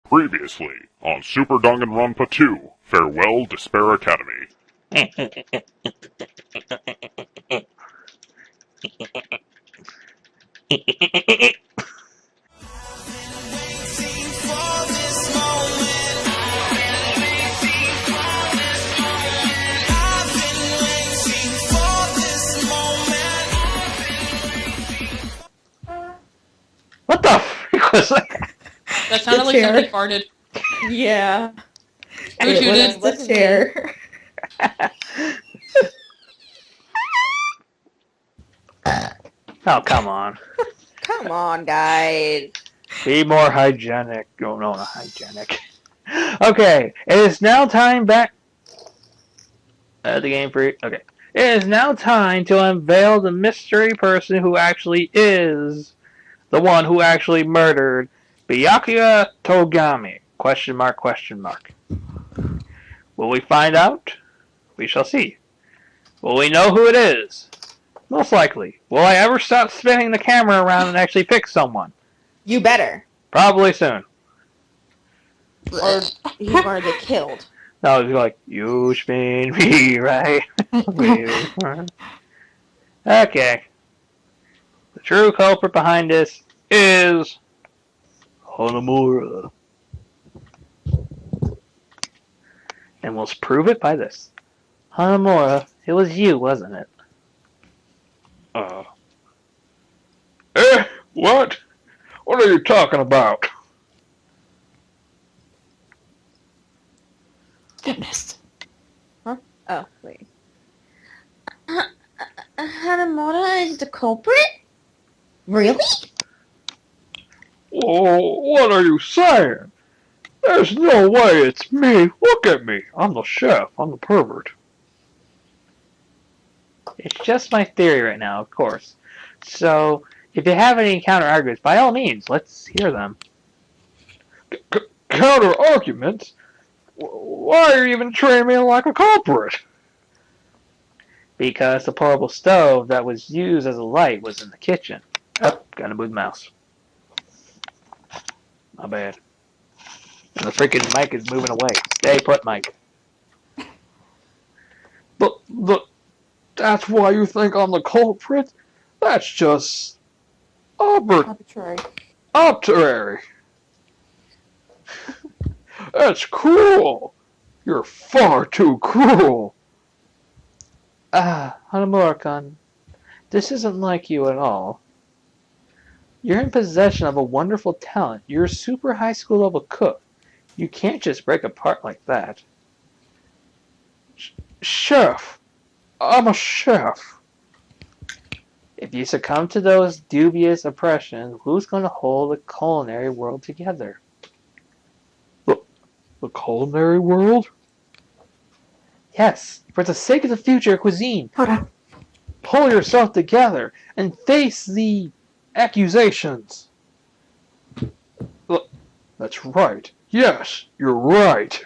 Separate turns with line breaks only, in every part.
Previously on Super Dangan Ronpa 2, Farewell Despair Academy.
What the freak was that?
That sounded like somebody farted.
Yeah.
Who
It
shooted?
was the chair.
Oh, come on.
Come on, guys.
Be more hygienic. Oh, no, not hygienic. Okay, it is now time back... the game free. Okay. It is now time to unveil the mystery person who actually is the one who actually murdered Byakuya Togami. Question mark, question mark. Will we find out? We shall see. Will we know who it is? Most likely. Will I ever stop spinning the camera around and actually pick someone?
You better.
Probably soon.
Or he's gonna get killed.
No, he's like, you spin me right. Okay. The true culprit behind this is Hanamura. And we'll prove it by this. Hanamura, it was you, wasn't it? What? What are you talking about?
Goodness. Huh? Oh, wait. Hanamura is the culprit? Really?
Oh, what are you saying? There's no way it's me. Look at me. I'm the chef. I'm the pervert. It's just my theory right now, of course. So, if you have any counter arguments, by all means, let's hear them. Counter arguments? Why are you even treating me like a culprit? Because the portable stove that was used as a light was in the kitchen. Oh, gotta move the mouse. My bad. And the freaking mic is moving away. Stay put, Mike. But that's why you think I'm the culprit? That's just
Arbitrary.
arbitrary. That's cruel. You're far too cruel. Hanamura-kun, this isn't like you at all. You're in possession of a wonderful talent. You're a super high school level cook. You can't just break apart like that. Chef. I'm a chef. If you succumb to those dubious oppressions, who's going to hold the culinary world together? The culinary world? Yes, for the sake of the future of cuisine.
Hold on.
Pull yourself together and face the accusations. Look, that's right. Yes, you're right.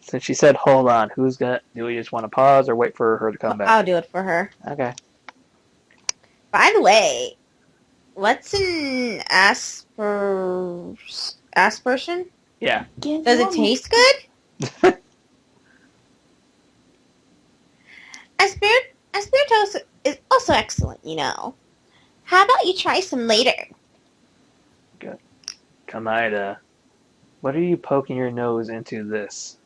Since she said hold on, who's gonna... Do we just want to pause or wait for her to come back?
I'll do it for her.
Okay.
By the way, what's an aspersion?
Yeah.
Does it taste good? Asparagus is also excellent, you know. How about you try some later?
Good. Kamaida, what are you poking your nose into this?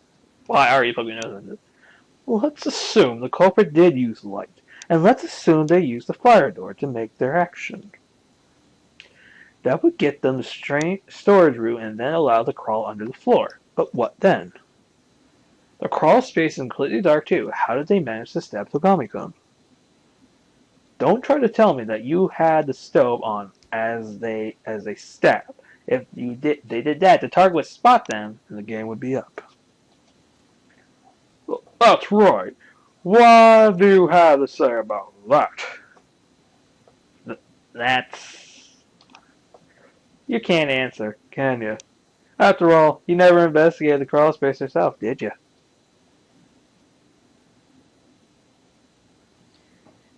Why are you poking your nose into this? Let's assume the culprit did use light, and let's assume they used the fire door to make their action. That would get them the storage room and then allow the crawl under the floor. But what then? The crawl space is completely dark too. How did they manage to stab Togami-kun? Don't try to tell me that you had the stove on as they stabbed. If they did that, the target would spot them, and the game would be up. That's right. What do you have to say about that? That's... You can't answer, can you? After all, you never investigated the crawl space yourself, did you?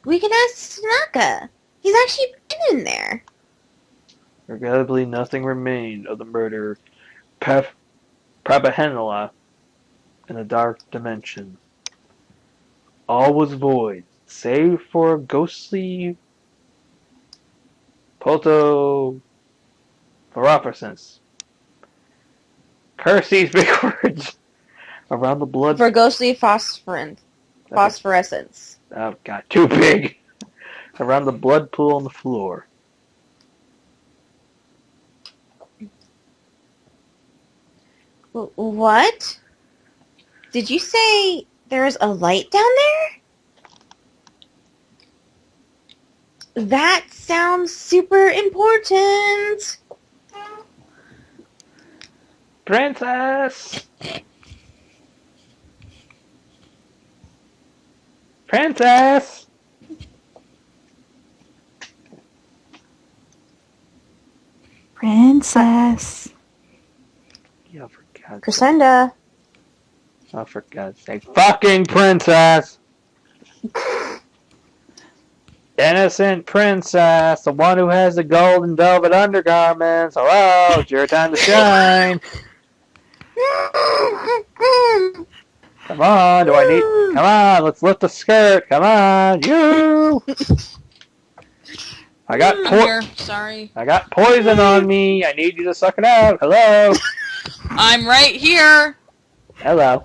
We can ask Tanaka. He's actually been in there.
Regrettably, nothing remained of the murderer Prabahenala in the dark dimension. All was void, save for a ghostly photophoraphorescence. Curse these big words around the blood.
For ghostly
That's
phosphorescence.
oh god, too big. Around the blood pool on the floor.
What? Did you say there's a light down there? That sounds super important.
Princess! Princess!
Princess.
Yeah, for God's sake.
Crescenda.
Oh, for God's sake. Fucking princess! Innocent princess, the one who has the golden velvet undergarments. Hello, it's your time to shine. Come on, come on, let's lift the skirt. Come on, you!
I'm here. Sorry.
I got poison on me. I need you to suck it out. Hello.
I'm right here.
Hello.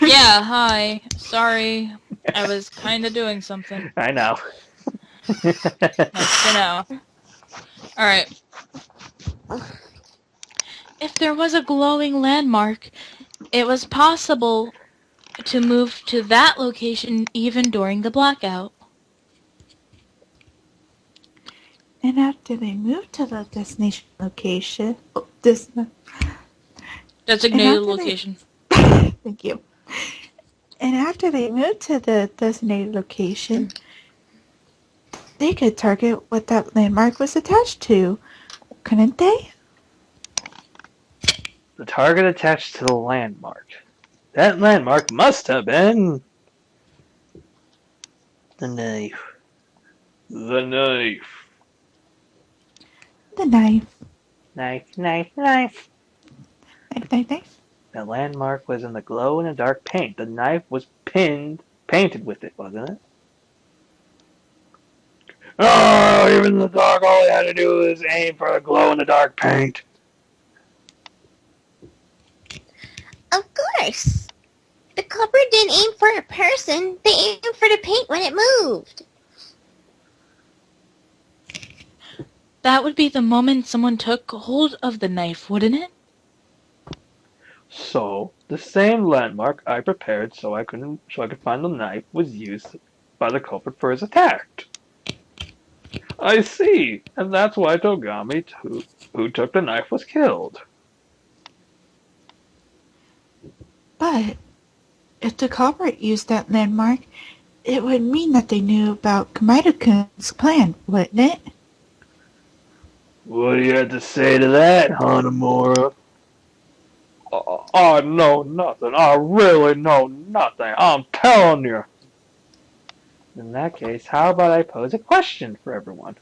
Yeah, hi. Sorry. I was kind of doing something.
I know.
Nice to know. Alright. If there was a glowing landmark, it was possible to move to that location even during the blackout.
And after they moved to the destination location,
Designated location.
thank you. And after they moved to the designated location, they could target what that landmark was attached to, couldn't they?
The target attached to the landmark. That landmark must have been the knife. The knife.
The knife.
Knife, knife, knife.
Knife, knife, knife.
The landmark was in the glow-in-the-dark paint. The knife was painted with it, wasn't it? Oh, even in the dark, all he had to do was aim for the glow-in-the-dark paint.
Of course. The culprit didn't aim for a person. They aimed for the paint when it moved.
That would be the moment someone took hold of the knife, wouldn't it?
So, the same landmark I prepared so I could find the knife was used by the culprit for his attack. I see, and that's why Togami, who took the knife, was killed.
But if the culprit used that landmark, it would mean that they knew about Kamaido-kun's plan, wouldn't it?
What do you have to say to that, Hanamura? I know nothing. I really know nothing. I'm telling you. In that case, how about I pose a question for everyone?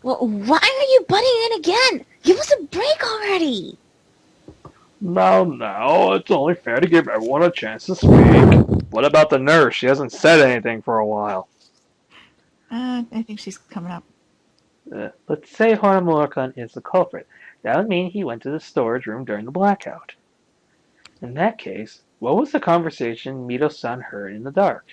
Well, why are you butting in again? Give us a break already.
Now, it's only fair to give everyone a chance to speak. What about the nurse? She hasn't said anything for a while.
I think she's coming up.
Let's say Hanamura-kun is the culprit. That would mean he went to the storage room during the blackout. In that case, what was the conversation Mito-san heard in the dark?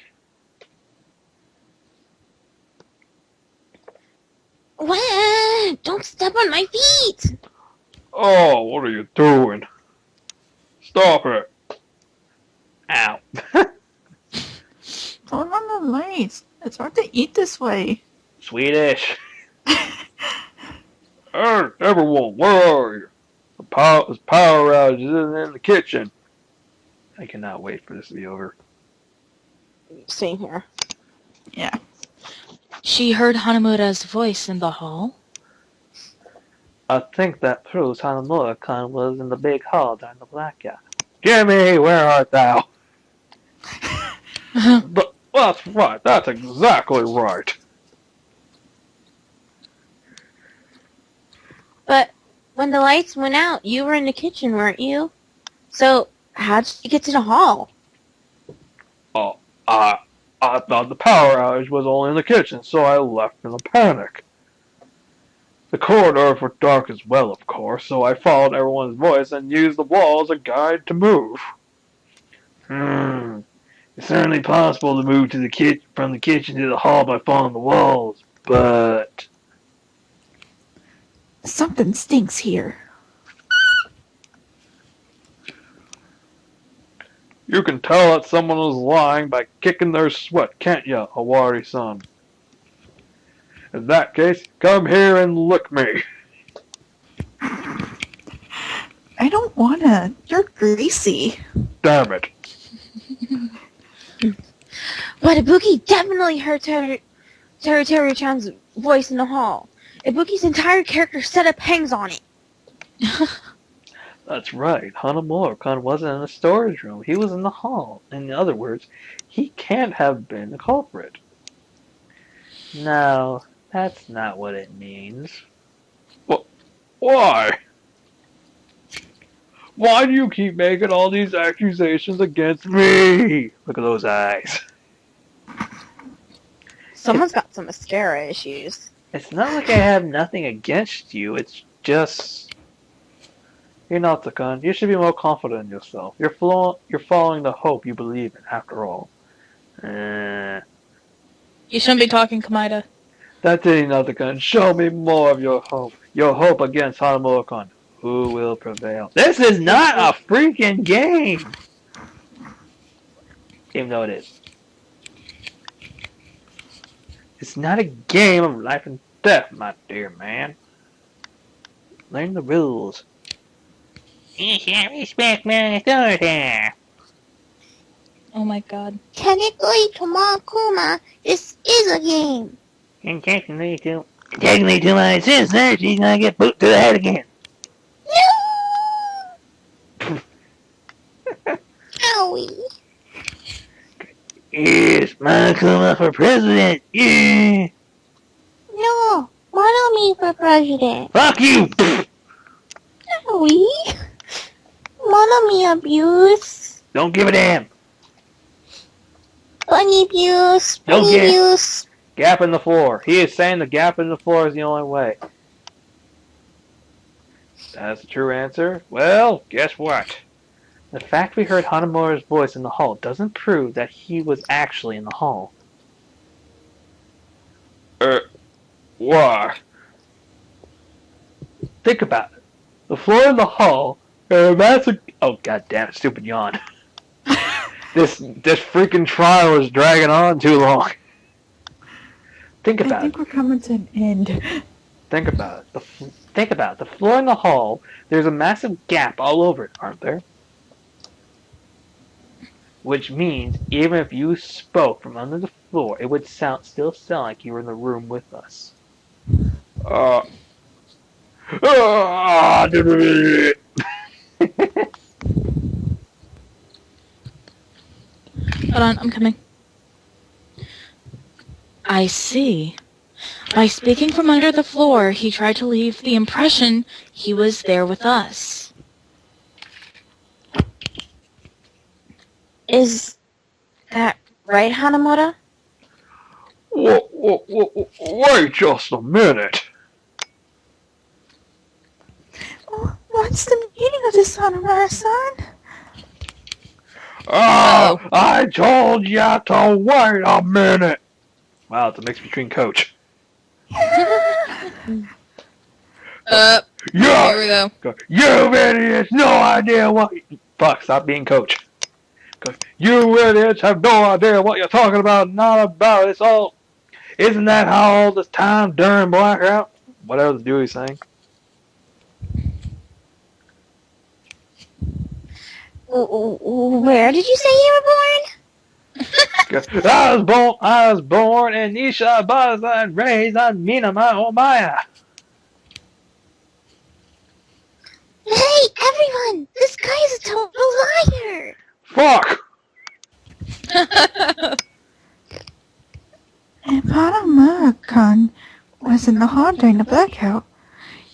What? Don't step on my feet.
Oh, what are you doing? Stop it. Ow.
Hold on the lights. It's hard to eat this way.
Swedish. Hey, everyone, where are you? The power outage is in the kitchen. I cannot wait for this to be over.
Same here.
Yeah.
She heard Hanamura's voice in the hall.
I think that proves Hanamura-kun was in the big hall during the blackout. Jimmy, where art thou? That's right. That's exactly right.
when the lights went out, you were in the kitchen, weren't you? So, how'd you get to the hall?
Oh, I thought the power outage was only in the kitchen, so I left in a panic. The corridors were dark as well, of course, so I followed everyone's voice and used the wall as a guide to move. It's certainly possible to move to the from the kitchen to the hall by following the walls, but
Something stinks here.
you can tell that someone is lying by kicking their sweat, can't ya, Hawari-san? In that case, come here and lick me.
I don't wanna. You're greasy.
Damn it.
But Ibuki definitely heard Teru-Chan's voice in the hall. Ibuki's entire character setup hangs on it.
That's right. Hanamura-kan wasn't in the storage room. He was in the hall. In other words, he can't have been the culprit. No, that's not what it means. Why? Why do you keep making all these accusations against me? Look at those eyes.
Someone's got some mascara issues.
It's not like I have nothing against you. It's just... You're not the gun. You should be more confident in yourself. You're following the hope you believe in, after all.
You shouldn't be talking, Kamaida.
That's another gun. Show me more of your hope. Your hope against Hanamura-kan. Who will prevail? This is not a freaking game! Even though it is. It's not a game of life and death, my dear man. Learn the rules. You should respect my authority.
Oh my god.
Technically, Tomakuma, this is a game.
And technically to my sister, she's gonna get boot to the head again.
No! Owie.
Yes, Monokuma for president. Yeah.
No, Monomi for president.
Fuck you.
Owie. Monomi abuse.
Don't give a damn.
Bunny abuse.
Don't
Bunny
get-
abuse.
Gap in the floor. He is saying the gap in the floor is the only way. That's the true answer. Well, guess what? The fact we heard Hanamura's voice in the hall doesn't prove that he was actually in the hall. Why? Think about it. The floor in the hall, that's a... Oh, god damn it, stupid yawn. This freaking trial is dragging on too long. Think
I
about
think
it.
we're coming to an end.
Think about it. Think about it. The floor in the hall, there's a massive gap all over it, aren't there? Which means, even if you spoke from under the floor, it would still sound like you were in the room with us.
Hold on, I'm coming. I see. By speaking from under the floor, he tried to leave the impression he was there with us.
Is that right, Hanamura?
Wait just a minute.
What's the meaning of this, Hanamura-san?
I told ya to wait a minute. Wow, it's a mix between Coach.
Here
Yeah,
we go.
you idiots, no idea what... Fuck, stop being Coach. You idiots have no idea what you're talking about, not about it. It's all... Isn't that how all this time during blackout? Whatever the dude's saying.
Where did you say you were born?
I was born in Ishabasa and raised on Minama Omaya.
Hey, everyone! This guy is a total liar!
Fuck!
If Hanamura-kan was in the hall during the blackout,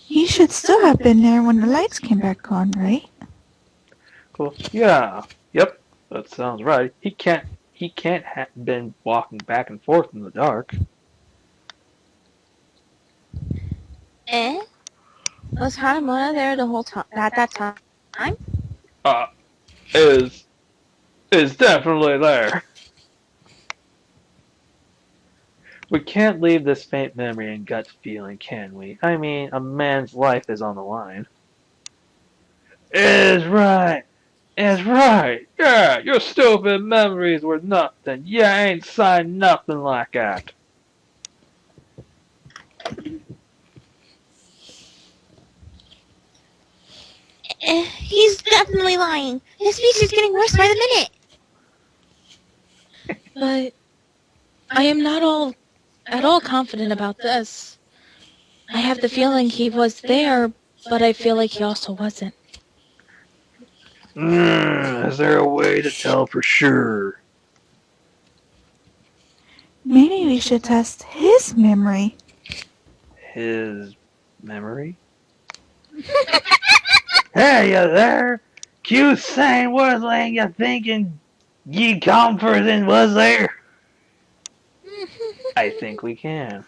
He should still have been there when the lights came back on, right?
Cool. Yeah. Yep. That sounds right. He can't. He can't have been walking back and forth in the dark.
Eh? Was Hanamura there the whole time? At that time?
Uh, is definitely there. We can't leave this faint memory and gut feeling, can we? I mean, a man's life is on the line. Is right. Is right. Yeah, your stupid memories were nothing. You ain't signed nothing like that.
He's definitely lying. His speech is getting worse by the minute.
But I am not at all confident about this. I have the feeling he was there, but I feel like he also wasn't.
Is there a way to tell for sure?
Maybe we should test his memory.
His memory? Hey, you there? Q saying what like you thinking ye Comforting was there? I think we can.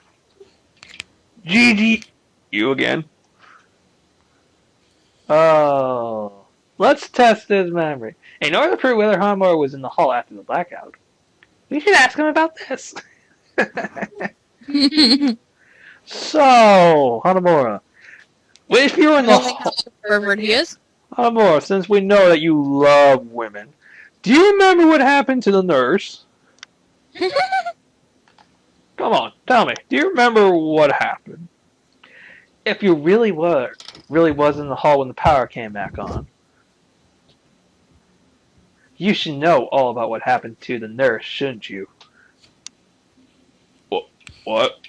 GG. You again? Oh. Let's test his memory. In order to prove whether Hanamura was in the hall after the blackout, we should ask him about this. So, Hanamura, if you were in the hall...
Pervert he is.
Hanamura, since we know that you love women, do you remember what happened to the nurse? Come on, tell me. Do you remember what happened? If you really was in the hall when the power came back on, you should know all about what happened to the nurse, shouldn't you? What?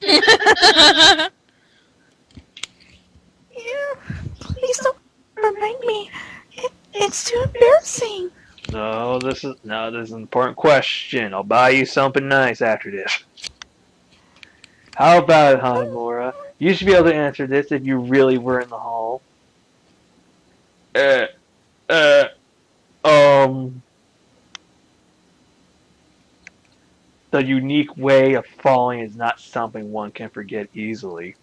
Yeah, please don't remind me. It's too embarrassing.
No, this is an important question. I'll buy you something nice after this. How about it, Hanamura? You should be able to answer this if you really were in the hall. Uh, uh, um, the unique way of falling is not something one can forget easily.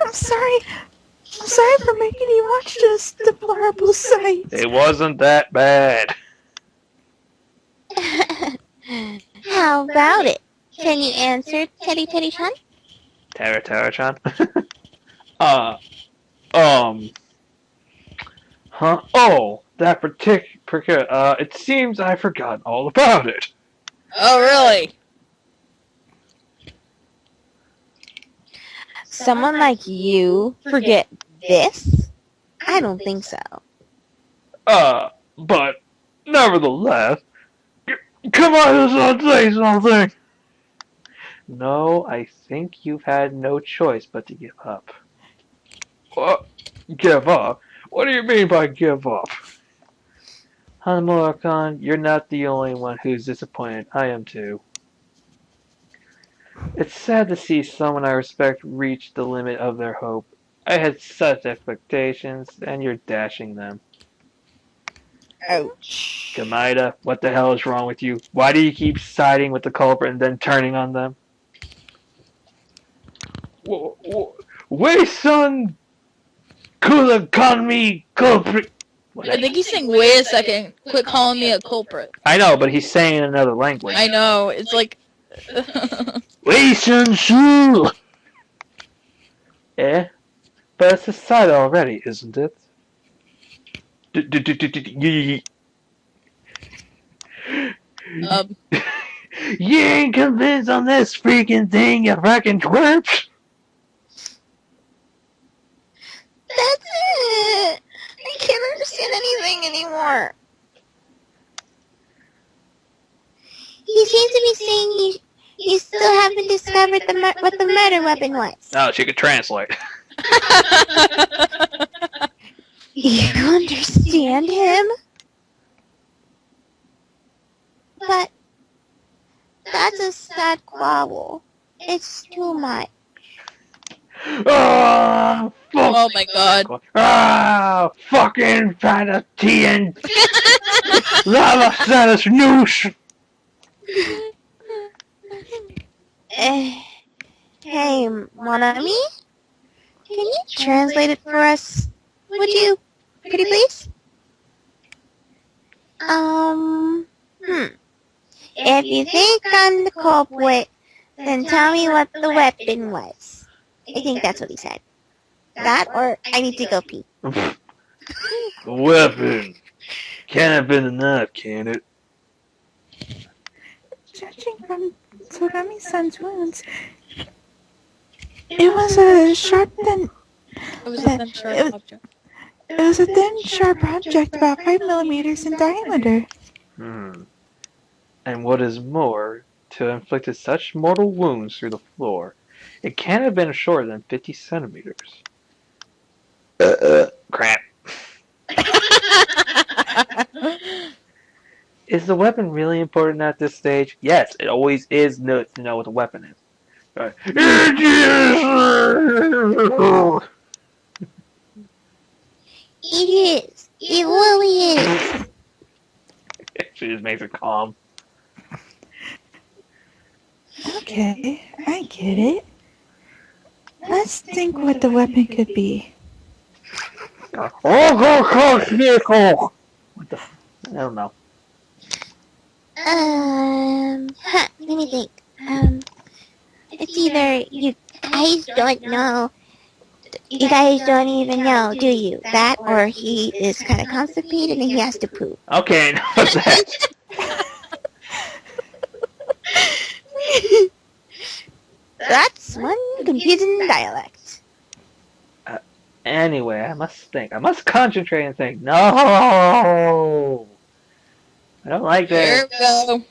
I'm sorry. I'm sorry for making you watch this deplorable sight.
It wasn't that bad.
How about it? Can you answer, Teddy Teddy-chan?
Tara-chan? Huh? Oh, that particular, it seems I forgot all about it.
Oh, really?
Someone like you forget this? I don't think so.
But, nevertheless, come on, let's say something. No, I think you've had no choice but to give up. What? Give up? What do you mean by give up? Hanamura-kan, you're not the only one who's disappointed. I am too. It's sad to see someone I respect reach the limit of their hope. I had such expectations, and you're dashing them.
Ouch.
Kamaida, what the hell is wrong with you? Why do you keep siding with the culprit and then turning on them? Wait, son! Kula call me culprit!
I think he's saying, wait a second, quit calling me a culprit.
I know, but he's saying in another language.
I know, it's like...
Wei Sun Shu! Eh? But it's decided already, isn't it?
um,
You ain't convinced on this freaking thing, you fucking twerp?
That's it! I can't understand anything anymore. He seems to be saying you still haven't discovered what the murder weapon was.
Oh, she could translate.
You understand him? But that's a sad quabble. It's too much.
Ah, fuck.
Oh my god.
Ah, fucking trying to TN. Lava status noose.
Hey, mon ami? Can you translate it for us? Would you? Pretty please? If you think I'm the culprit, then tell me what the weapon was. I think that's what he said. That or I need to go pee.
The weapon. Can't have been a knife, can it?
Judging from Togami-san's wounds, it was a sharp thin.
It was a thin sharp object.
It was a thin, sharp object about 5 millimeters in diameter.
And what is more, to have inflicted such mortal wounds through the floor, it can't have been shorter than 50 centimeters. Crap. Is the weapon really important at this stage? Yes, it always is to know what the weapon is.
It is. It really is.
She just makes it calm.
Okay, I get it. Let's think what the weapon could be.
What the? I don't know.
Let me think. It's either you guys don't know, you guys don't even know, do you? That or he is kind of constipated and he has to poop.
Okay, what's that?
That's one confusing dialect.
Anyway, I must think. I must concentrate and think. No! I don't like this.
Here we go.
I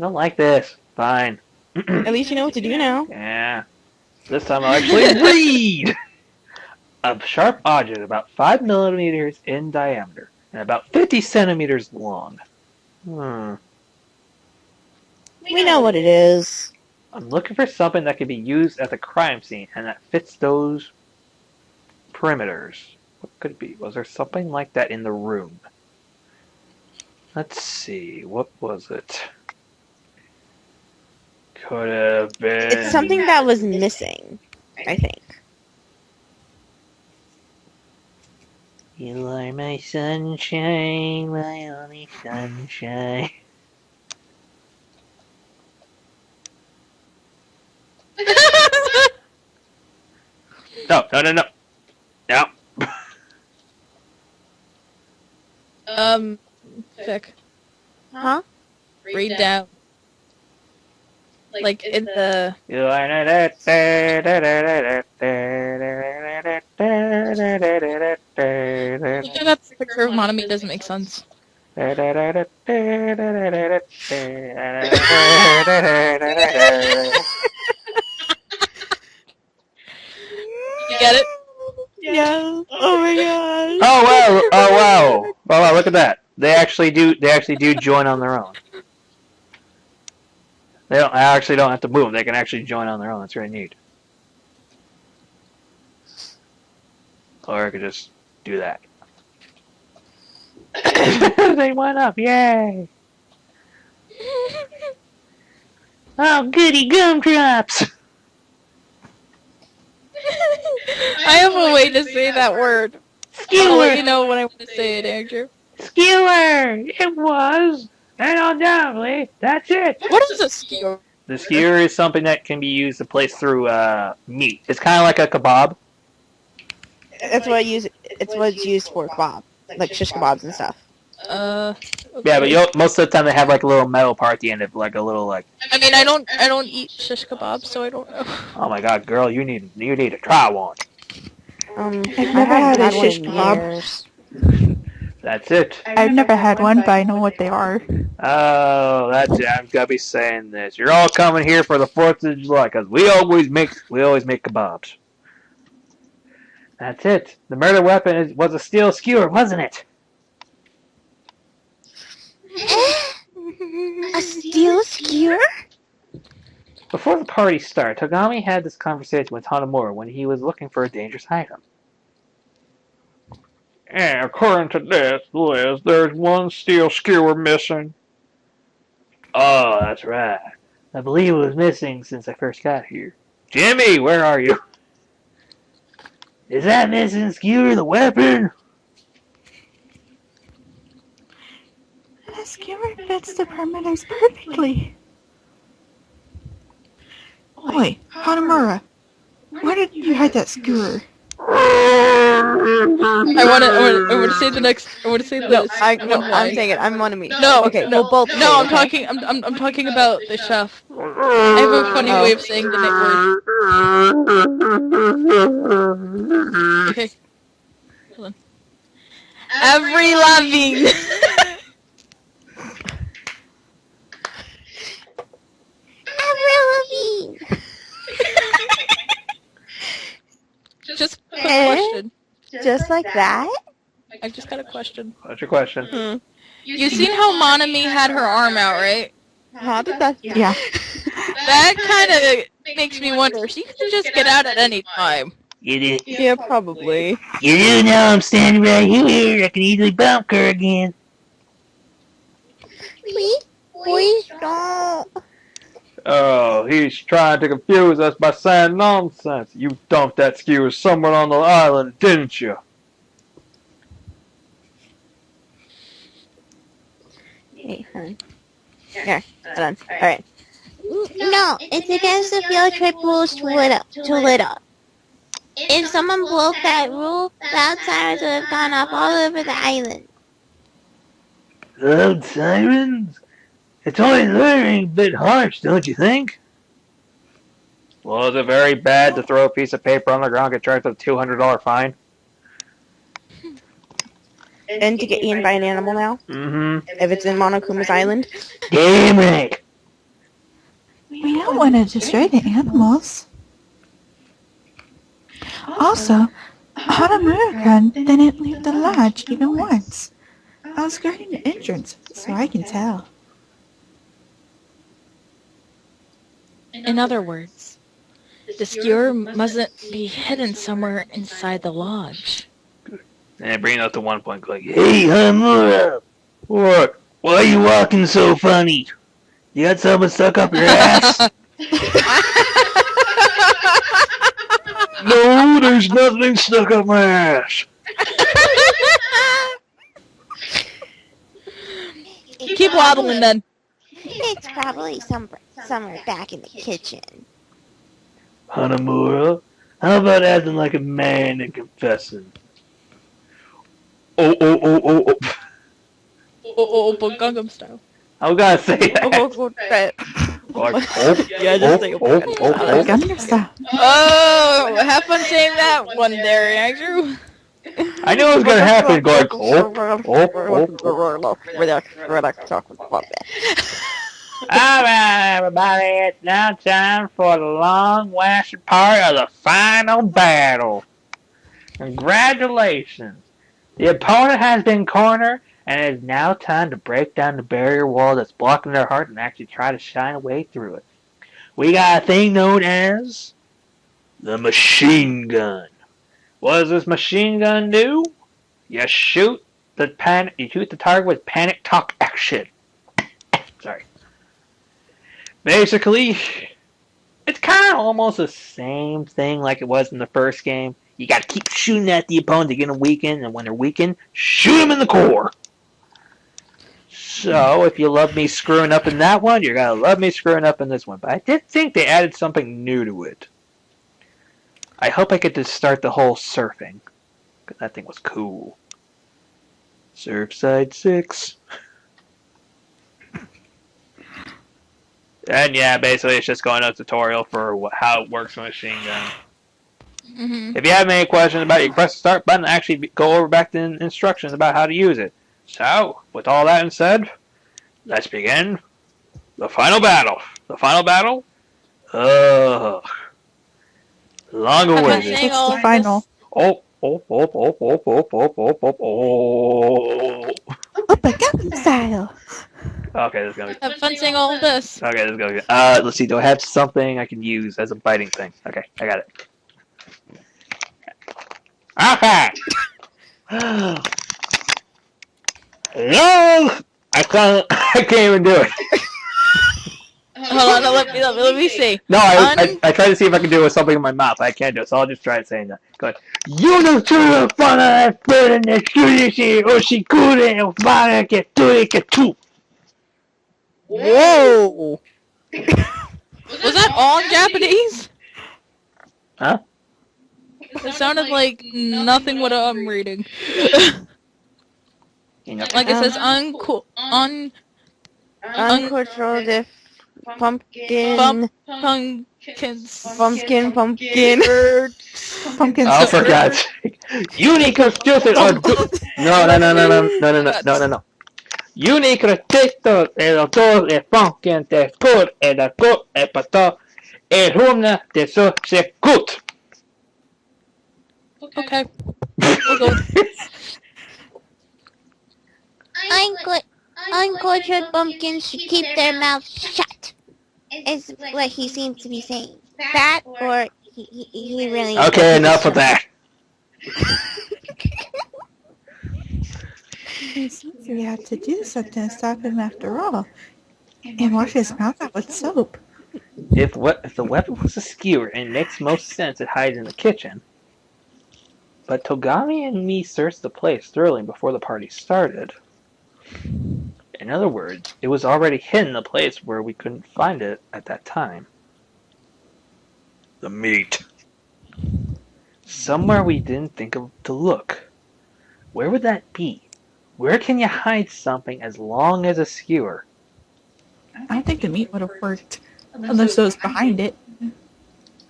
don't like this. Fine.
At least you know what to do now.
Yeah. This time I'll actually read! A sharp object about 5 millimeters in diameter and about 50 centimeters long.
We know what it is.
I'm looking for something that could be used at the crime scene and that fits those perimeters. What could it be? Was there something like that in the room? Let's see. What was it? Could have been.
It's something that was missing, I think.
You are my sunshine, my only sunshine. No. No.
Vic,
Huh?
read down. Like in the.
You are
Looking at the picture of Monami doesn't make sense. You get it?
Yeah. Oh my god.
Oh wow! Look at that. They actually do join on their own. They actually don't have to move. They can actually join on their own. That's very neat. Or I could just do that. They went up! Yay! Oh, goody gumdrops!
I have a way to say that word. I'll let you
Skewer!
know when I want to say it, Andrew.
Skewer! It was! And undoubtedly, that's it!
What is a skewer?
The skewer is something that can be used to place through meat. It's kind of like a kebab.
It's what's used for kebab, like shish kebabs and stuff.
Okay.
Yeah, but most of the time they have like a little metal part at the end of like a little like.
I mean, I don't eat shish kebabs, so I don't know.
Oh my god, girl, you need to try one.
I've never had a shish kebab.
That's it.
I've never had one, but I know what they are.
Oh, that's it. I'm gonna be saying this. You're all coming here for the 4th of July because we always make kebabs. That's it. The murder weapon was a steel skewer, wasn't it? Before the party started, Togami had this conversation with Hanamura when he was looking for a dangerous item. And according to this list, there's one steel skewer missing. Oh, that's right. I believe it was missing since I first got here. Jimmy, where are you? Is that missing skewer the weapon?
The skewer fits the parameters perfectly. Wait, Hanamura, where did you hide that skewer?
I want to say the next. I want to say
No,
this.
I'm saying it. I'm one of me.
No,
Okay,
no,
we'll both say
no.
it,
I'm
okay?
talking. I'm talking about the chef. I have a funny way of saying the word. Okay. Hold on. Every loving.
Avril Lavigne.
Just a question.
Just like that?
I just got a question.
What's your question?
You seen how Monami had her arm out, right?
How did that?
Yeah.
That kind of makes me wonder. She could just get out at any time.
You do.
Yeah, probably.
You do know I'm standing right here. I can easily bump her again.
Please don't.
Oh, he's trying to confuse us by saying nonsense. You dumped that skewer somewhere on the island, didn't you?
Hey, hon. Here, hold on. Alright.
No, it's against the field trip rules to lit up. If someone broke that rule, loud sirens would have gone off all over the island.
Loud sirens? It's only learning a bit harsh, don't you think? Well, is it very bad to throw a piece of paper on the ground and get charged with a $200 fine?
And to get eaten by an animal now?
Mm-hmm.
If it's in Monokuma's island?
Damn right.
We don't want to destroy the animals. Also, Hanamura didn't leave the lodge even once. I was guarding the entrance, so I can tell.
In other words, the skewer mustn't be hidden somewhere inside the lodge.
And bring it up to one point, like, hey, Hanamura! What? Why are you walking so funny? You got something stuck up your ass? No, there's nothing stuck up my ass.
Keep waddling then.
It's probably somewhere back in the kitchen.
Hanamura, how about acting like a man and confessing? Oh.
But Gangnam style.
I was gonna say that. Like,
Yeah, just say
Gangnam Style.
Oh, have fun saying that one there, Andrew.
I knew it was gonna happen. Going, Alright, everybody, it's now time for the long-lasting part of the final battle. Congratulations. The opponent has been cornered, and it is now time to break down the barrier wall that's blocking their heart and actually try to shine a way through it. We got a thing known as the machine gun. What does this machine gun do? You shoot the target with panic talk action. Sorry. Basically, it's kind of almost the same thing like it was in the first game. You gotta keep shooting at the opponent to get them weakened, and when they're weakened, shoot them in the core. So, if you love me screwing up in that one, you're gonna love me screwing up in this one. But I did think they added something new to it. I hope I get to start the whole surfing, because that thing was cool. Surfside 6. And yeah, basically it's just going a tutorial for how it works with a machine gun.
Mm-hmm.
If you have any questions about it, you can press the start button and actually go over back to the instructions about how to use it. So, with all that said, let's begin the final battle. The final battle? Long awaited.
It's the final.
Oh.
Oppa Gangnam Style.
Okay, this is gonna be.
Have fun saying all of this.
Okay, this is gonna be. Let's see. Do I have something I can use as a biting thing? Okay, I got it. Okay. Hello. I can't. I can't even do it.
Hold on, let me see.
No, I tried to see if I can do it with something in my mouth. I can't do it, so I'll just try it saying that. Go ahead. You no sono fana per ne scudici o sicure o fare che tu e che tu.
Whoa! Was that all in Japanese?
Huh?
It sounded like nothing what I'm reading. Like it says
Uncontrolled pumpkin.
pumpkins.
Pumpkin.
Pumpkin
Oh, for God's sake. Unico stupid or no. Unico tetto e l'autor e pumpkin te cur e da cur e pato e humna te so se cut.
Okay. We'll go.
Uncultured pumpkins should keep their mouths shut, is what he seems to be saying. That, or he really...
Okay, enough of that.
It seems we have to do something to stop him after all. And wash his mouth out with soap.
If the weapon was a skewer, it makes most sense it hides in the kitchen. But Togami and me searched the place thoroughly before the party started. In other words, it was already hidden in a place where we couldn't find it at that time. The meat. Somewhere we didn't think of to look. Where would that be? Where can you hide something as long as a skewer?
I don't think the meat would have worked. Unless it was behind it.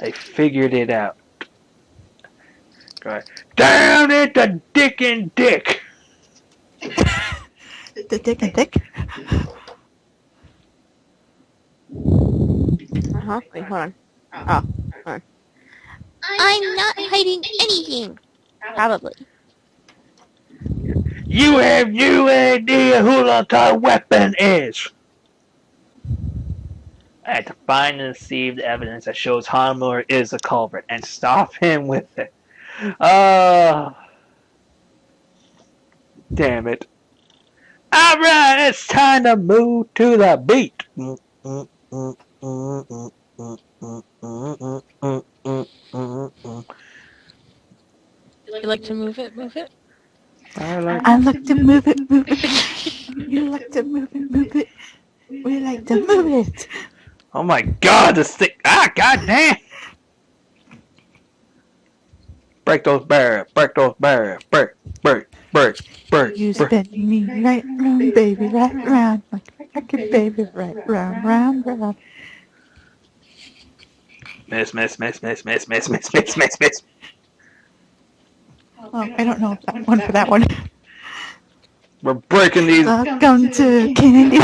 I figured it out. Down at the Dick and Dick!
The dick and dick?
Wait, hold on. Oh, hold on.
I'm not hiding anything.
Probably.
You have no idea who the weapon is! I had to find and receive the evidence that shows Hanamura is the culprit and stop him with it. Damn it. Alright, it's time to move to the beat.
You like to move it, move it?
I like
to move it, move it. You like to move it. We like to move it.
Oh my god, this thing. Goddamn! Break those barriers, break.
You spin me right round, baby, right round. Like a baby, right round.
Miss.
Oh, I don't know one for that one.
We're breaking these.
Welcome to Candy.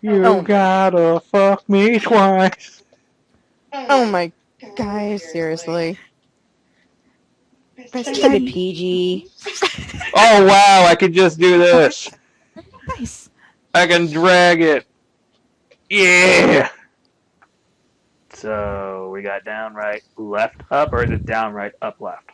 You gotta fuck me twice.
Oh my guys, seriously.
Best
Keep it
friend.
PG.
Oh wow, I can just do this.
Nice.
I can drag it. Yeah. So we got down, right, left, up, or is it down, right, up, left?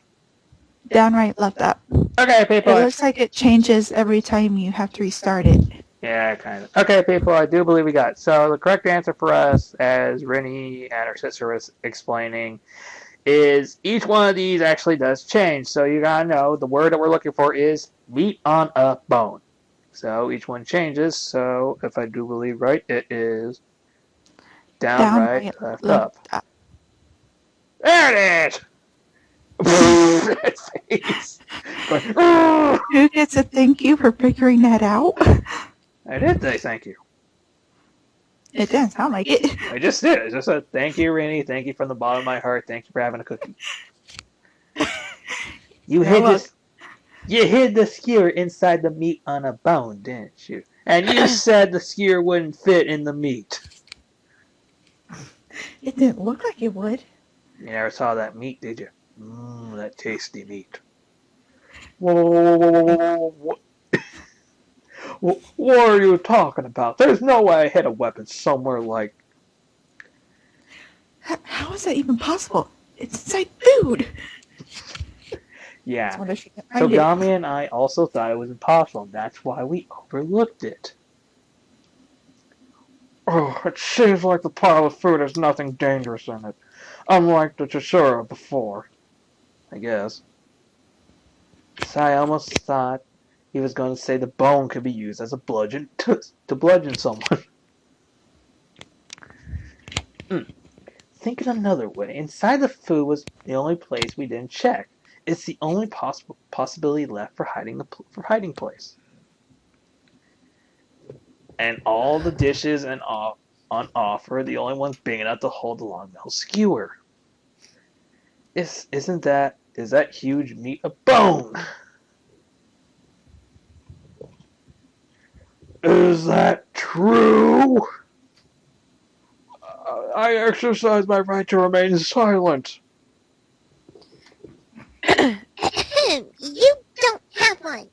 Down, right, left, up.
Okay, people.
It looks like it changes every time you have to restart it.
Yeah, kind of. Okay, people, I do believe we got it. So the correct answer for us, as Rennie and her sister was explaining, is each one of these actually does change. So you gotta know the word that we're looking for is meat on a bone. So each one changes. So if I do believe right, it is down, right, left, up. There it is! That face.
Who gets a thank you for figuring that out?
I did say thank you.
It doesn't sound like it.
I just did. I just said thank you, Rennie. Thank you from the bottom of my heart. Thank you for having a cookie. You hid the skewer inside the meat on a bone, didn't you? And you said the skewer wouldn't fit in the meat.
It didn't look like it would.
You never saw that meat, did you? That tasty meat. Whoa. What are you talking about? There's no way I hid a weapon somewhere like...
How is that even possible? It's inside food.
Yeah.
Wonder if she can find it.
Togami and I also thought it was impossible, and that's why we overlooked it. Oh, it seems like the pile of food has nothing dangerous in it. Unlike the Chishura before. I guess. So I almost thought he was going to say the bone could be used as a bludgeon to bludgeon someone. Think it another way. Inside the food was the only place we didn't check. It's the only possibility left for hiding place. And all the dishes on offer are the only ones big enough to hold the long metal skewer. Is that huge meat a bone? Is that true? I exercise my right to remain silent.
You don't have one.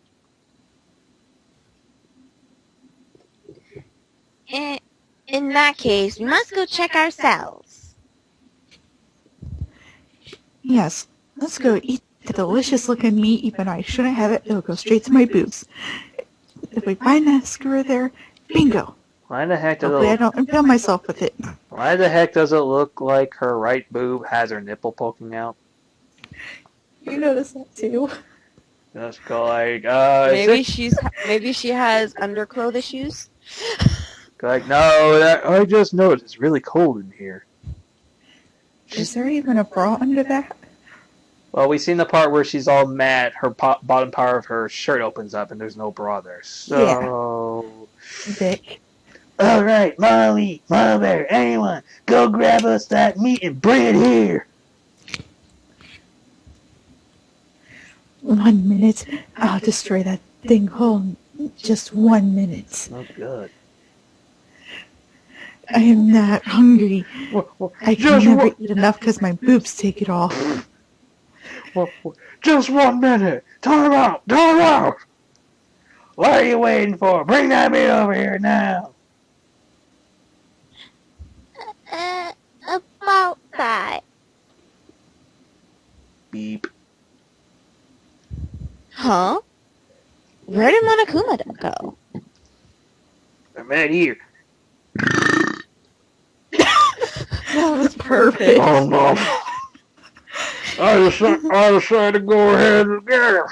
In that case, we must go check ourselves.
Yes, let's go eat the delicious looking meat. Even I shouldn't have it. It'll go straight to my boobs. If we find that skewer there, bingo.
Why the heck does
Hopefully I
it?
don't impale myself with it.
Why the heck does it look like her right boob has her nipple poking out?
You notice that too.
Just go like,
Maybe she has underclothes issues.
no, I just noticed it's really cold in here.
Is there even a bra under that?
Well, we've seen the part where she's all mad. Her bottom part of her shirt opens up and there's no bra there. So,
Vic.
all right, Molly, Mama Bear, anyone, go grab us that meat and bring it here.
1 minute. I'll destroy that thing whole in just 1 minute.
Oh, good.
I am not hungry. I can
Just
never eat enough because my boobs take it all.
Just 1 minute. Time out. Time out. What are you waiting for? Bring that meat over here now.
About that.
Beep.
Huh? Where did Monokuma go?
I'm right here.
That was perfect.
Oh no. I decided to go ahead and get her.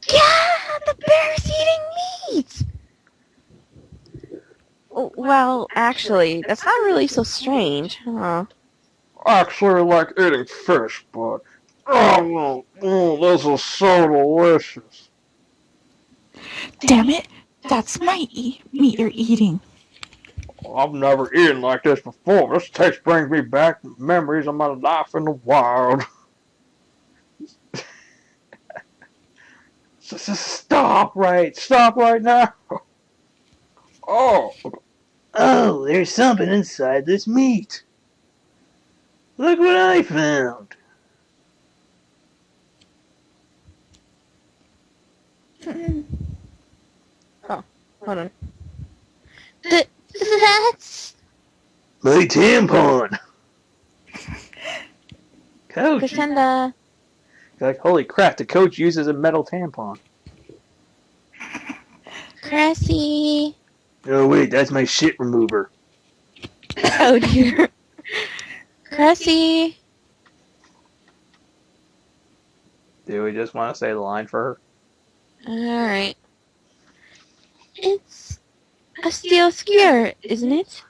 Yeah, the bear's eating meat! Well, actually, that's not really so strange, huh?
Actually, I like eating fish, but oh no, this is so delicious.
Damn it. That's my meat you're eating.
I've never eaten like this before. This taste brings me back memories of my life in the wild. Stop right now. Oh, there's something inside this meat. Look what I found.
Oh, hold on.
That's...
My tampon. Coach.
Pretenda.
Like, holy crap, the coach uses a metal tampon.
Cressy.
Oh wait, that's my shit remover.
Oh dear. Cressy.
Do we just want to say the line for her?
Alright. It's a steel skewer, isn't it?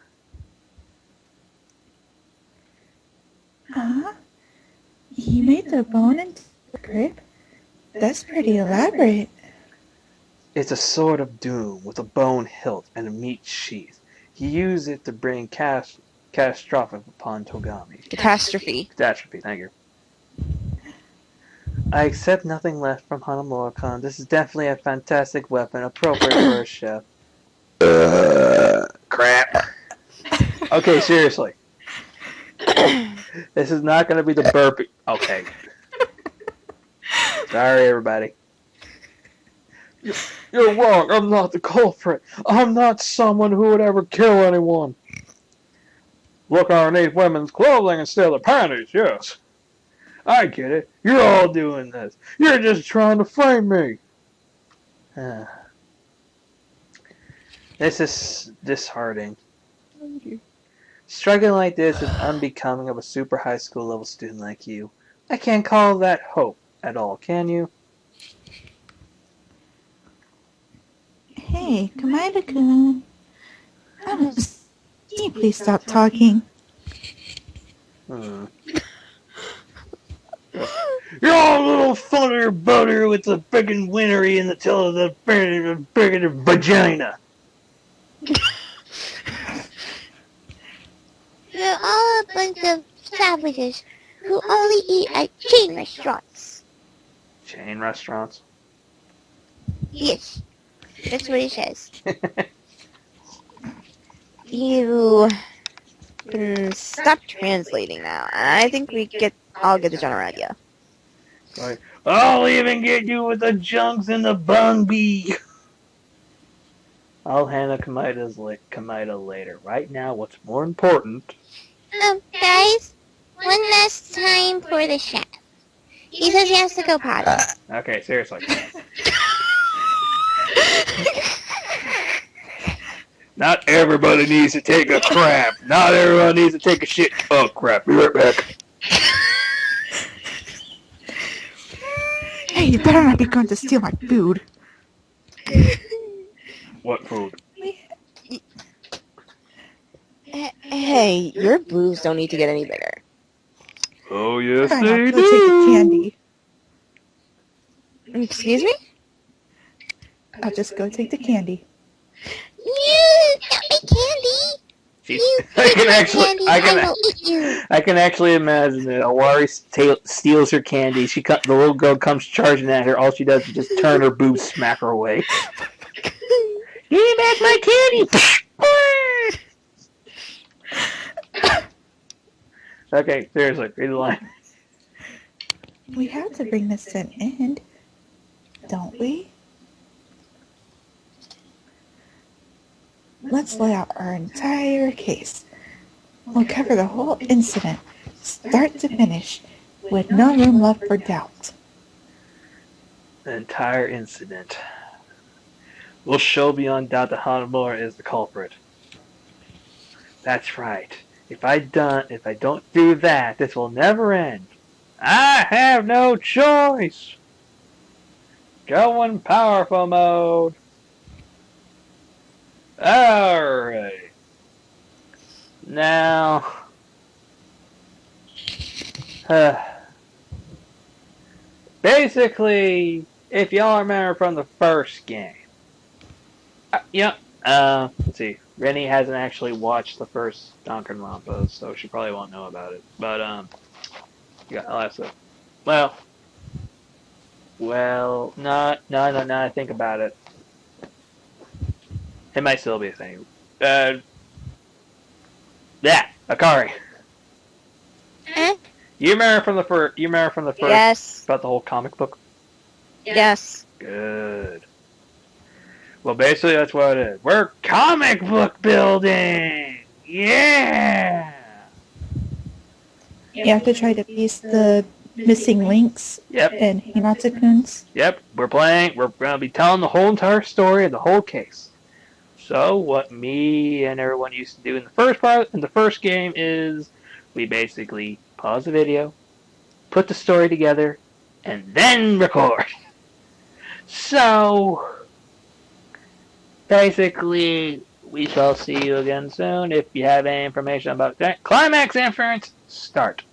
Huh? You made the bone into the grip? That's pretty elaborate.
It's a sword of doom with a bone hilt and a meat sheath. He used it to bring catastrophe upon Togami.
Catastrophe.
Catastrophe, thank you. I accept nothing less from Hanamura-kan. This is definitely a fantastic weapon, appropriate for a chef. Crap. Okay, seriously. This is not going to be the burpee. Okay. Sorry, everybody. You're wrong. I'm not the culprit. I'm not someone who would ever kill anyone. Look underneath women's clothing and steal their panties, yes. I get it. You're all doing this. You're just trying to frame me. This is disheartening. Struggling like this is unbecoming of a super high school level student like you. I can't call that hope at all, can you?
Hey, Kamada-kun. Can you please stop talking?
You're all a little funnier butter with the friggin' winnery in the tail of the friggin' vagina.
You're all a bunch of savages who only eat at chain restaurants.
Chain restaurants?
Yes, that's what it says. You can stop translating now. I think I'll get the general idea.
Like, I'll even get you with the junks and the bung bee. I'll handle Kamida later. Right now, what's more important...
Guys, one last time for the chef. He says he has to go potty.
Okay, seriously. Not everybody needs to take a crap. Not everyone needs to take a shit. Oh, crap. Be right back.
Hey, you better not be going to steal my food.
What food?
Hey, your boobs don't need to get any bigger.
Oh, yes,
Better
they
not go take the candy.
Excuse me?
I'll just go take the candy.
You got my candy. You
I can actually imagine that Awari steals her candy. The little girl comes charging at her. All she does is just turn her boobs, smack her away. Give me back my candy! Okay, seriously, read the line.
We have to bring this to an end, don't we? Let's lay out our entire case. We'll cover the whole incident, start to finish, with no room left for doubt.
The entire incident. We'll show beyond doubt that Hanamura is the culprit. That's right. If I don't do that, this will never end. I have no choice. Going powerful mode. Alright. Now... basically, if y'all remember from the first game... let's see. Rennie hasn't actually watched the first Dangan Ronpa, so she probably won't know about it. But, I'll ask her. Well, no, I think about it. It might still be a thing. Akari. You remember from the first?
Yes.
About the whole comic book?
Yes.
Good. Well, basically, that's what it is. We're comic book building! Yeah!
You have to try to piece the missing links and Hinata-kun's.
Yep, we're going to be telling the whole entire story of the whole case. So, what me and everyone used to do in the first game is we basically pause the video, put the story together, and then record. So, basically, we shall see you again soon. If you have any information about that, climax inference, start.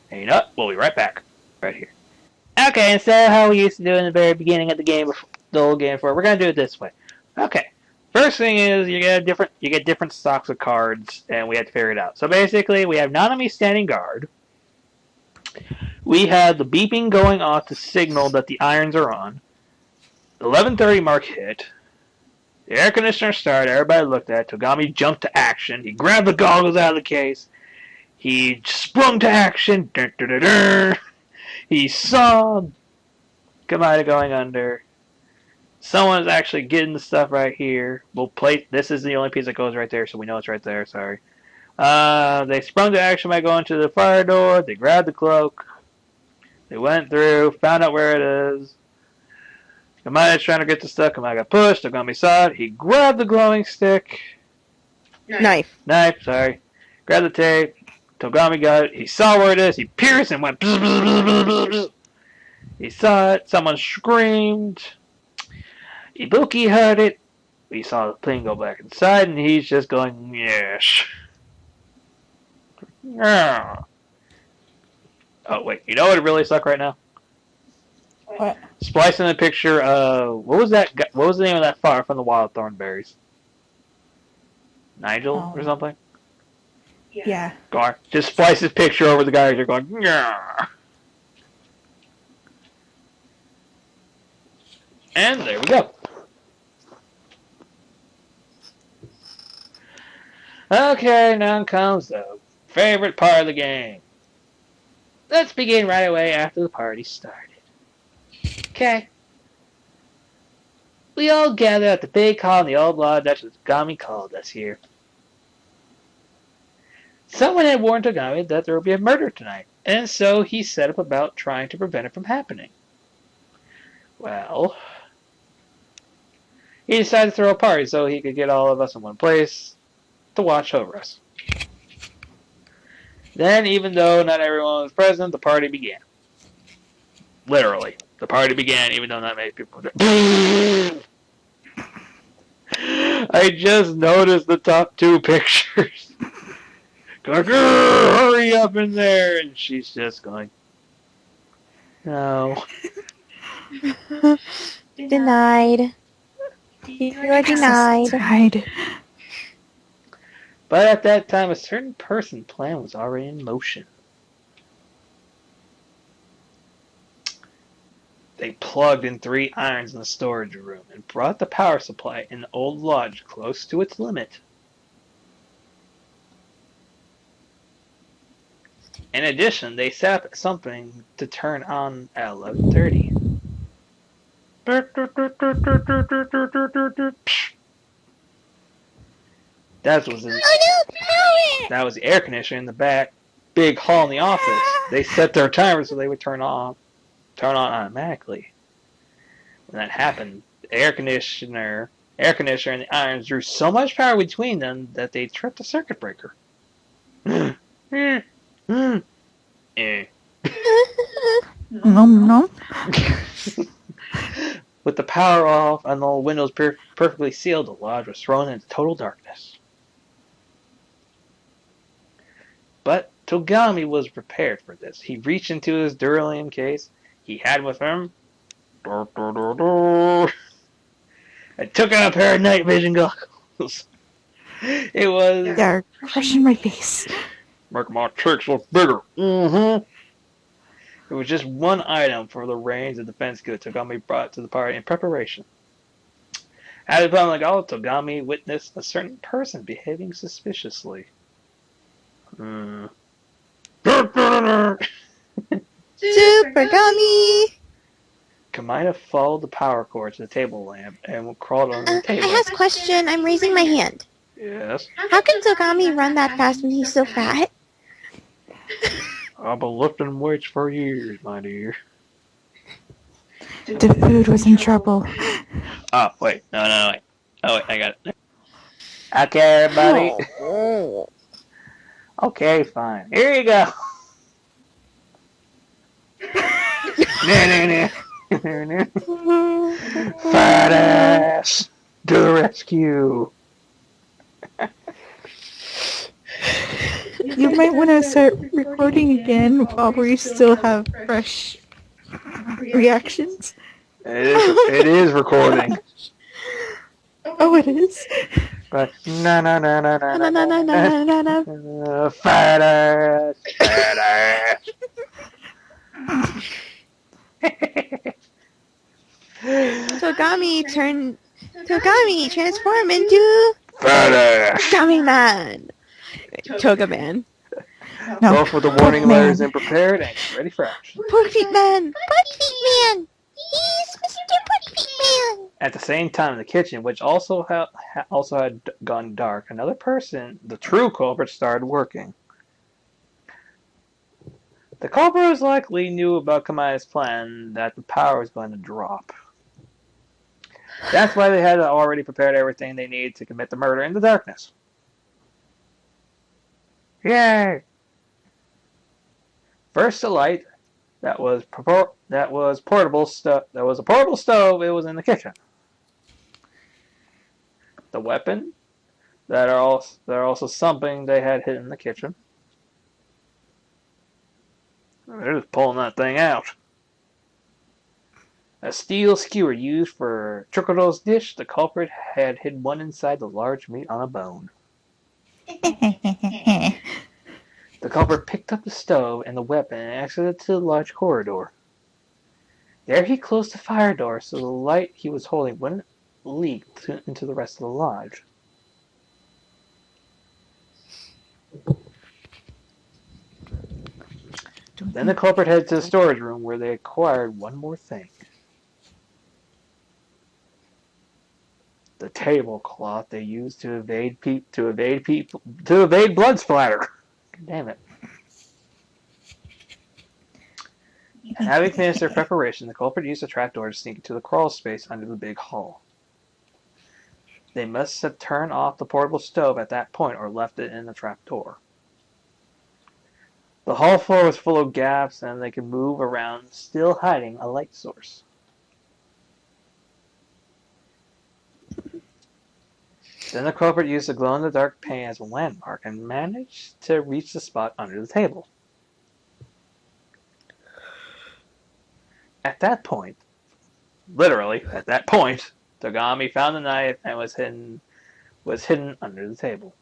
And you know what? We'll be right back. Right here. Okay, instead of how we used to do in the very beginning of the game, the old game before, we're going to do it this way. Okay. First thing is you get different stocks of cards, and we have to figure it out. So basically, we have Nanami standing guard. We have the beeping going off to signal that the irons are on. 11:30 mark hit. The air conditioner started. Everybody looked at it. Togami jumped to action. He grabbed the goggles out of the case. He sprung to action. Dun, dun, dun, dun. He saw Kamada going under. Someone's actually getting the stuff right here. We'll place. This is the only piece that goes right there, so we know it's right there. Sorry. They sprung to action by going to the fire door. They grabbed the cloak. They went through, found out where it is. Kamaya's trying to get the stuff. Kamaya got pushed. Togami saw it. He grabbed the glowing stick.
Knife.
Sorry. Grabbed the tape. Togami got it. He saw where it is. He pierced and went. Bzz, bzz, bzz, bzz, bzz. He saw it. Someone screamed. Ibuki heard it. We saw the plane go back inside, and he's just going, yes. Yeah. Oh, wait. You know what would really suck right now?
What?
Splicing a picture of... What was that? What was the name of that fire from the Wild Thornberries? Nigel or something?
Yeah.
Gar. Just splice his picture over the guys. They're going, yeah. And there we go. Okay, now comes the favorite part of the game. Let's begin right away after the party started. Okay. We all gather at the big hall in the old lodge that Togami called us here. Someone had warned Togami that there would be a murder tonight, and so he set up about trying to prevent it from happening. Well, he decided to throw a party so he could get all of us in one place to watch over us. Then, even though not everyone was present, the party began. Literally. The party began even though not many people were there. I just noticed the top two pictures. Going, hurry up in there! And she's just going, no.
Denied. You are denied.
But at that time, a certain person plan was already in motion. They plugged in 3 irons in the storage room and brought the power supply in the old lodge close to its limit. In addition, they set up something to turn on at 11:30. That was the air conditioner in the back big hall in the office. They set their timer so they would turn on automatically. When that happened, the air conditioner and the irons drew so much power between them that they tripped the circuit breaker.
No.
With the power off and the windows perfectly sealed, the lodge was thrown into total darkness. But Togami was prepared for this. He reached into his Duralium case he had with him and took out a pair of night vision goggles. It was...
They're crushing my face.
Make my tricks look bigger. Mm-hmm. It was just one item for the range of defense goods Togami brought to the party in preparation. At the time, Togami witnessed a certain person behaving suspiciously.
Super gummy!
Kamina followed the power cord to the table lamp and crawled under the table.
I have a question. I'm raising my hand.
Yes?
How can Togami run that fast when he's so fat?
I've been lifting weights for years, my dear.
The food was in trouble.
Oh, wait. No, wait. Oh, wait, I got it. Okay, everybody.
Oh.
Okay, fine. Here you go. Fat ass to the rescue.
You might want to start recording again while we still have fresh reactions.
It is recording.
Oh, it is?
But no, fat ass.
Togami transform into
Fat ass.
Gummy Man. Toga Man.
No.
Both with the warning letters and prepared and ready for action.
Pork Feet Man. Pork Feet Man. He's Mr. Pork Feet
At the same time, in the kitchen, which also had gone dark, another person, the true culprit, started working. The culprit likely knew about Kamaya's plan that the power was going to drop. That's why they had already prepared everything they needed to commit the murder in the darkness. Yay! First, the light that was portable stuff. That was a portable stove. It was in the kitchen. The weapon that are also something they had hidden in the kitchen. They're just pulling that thing out. A steel skewer used for Chocolo's dish. The culprit had hid one inside the large meat on a bone. The culprit picked up the stove and the weapon and exited to the large corridor. There he closed the fire door so the light he was holding wouldn't leak into the rest of the lodge. Then the culprit headed to the storage room where they acquired one more thing. The tablecloth they used to evade blood splatter. Damn it. And having finished their preparation, the culprit used a trapdoor to sneak into the crawl space under the big hall. They must have turned off the portable stove at that point or left it in the trapdoor. The hall floor was full of gaps and they could move around, still hiding a light source. Then the culprit used the glow-in-the-dark paint as a landmark and managed to reach the spot under the table. At that point, literally at that point, Togami found the knife and was hidden under the table.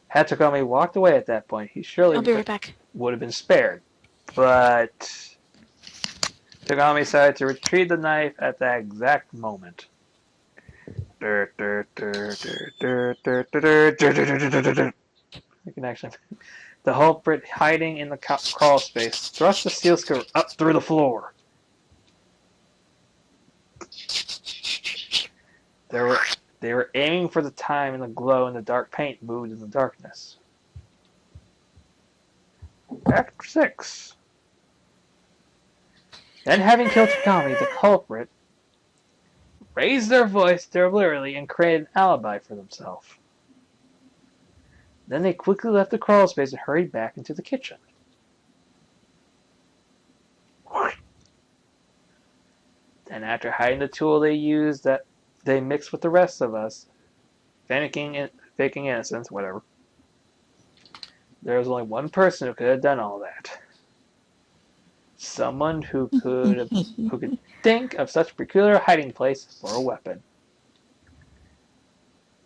Had Togami walked away at that point, he surely
I'll be right back.
would have been spared. But Togami decided to retrieve the knife at that exact moment. You can actually. The culprit, hiding in the crawl space, thrust the steel skewer up through the floor. They were aiming for the time and the glow and the dark paint moved in the darkness. Act 6. Then, having killed Takami, the culprit raised their voice deliberately and created an alibi for themselves. Then they quickly left the crawl space and hurried back into the kitchen. Then, after hiding the tool they used that they mixed with the rest of us, faking innocence, whatever, there was only one person who could have done all that. Someone who could think of such a peculiar hiding place for a weapon.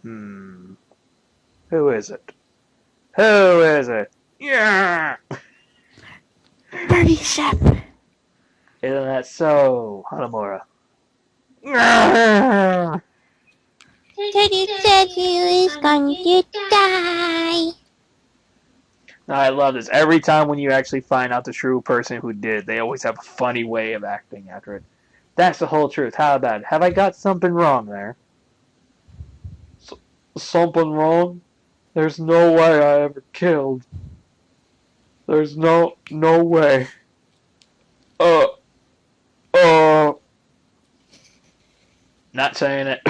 Who is it? Who is it? Yeah!
Birdie Chef.
Isn't that so, Hanamura? Yeah!
Daddy said he was going to die.
Now, I love this. Every time when you actually find out the true person who did it, they always have a funny way of acting after it. That's the whole truth. How about it? Have I got something wrong there? Something wrong? There's no way I ever killed. There's no way. Not saying it.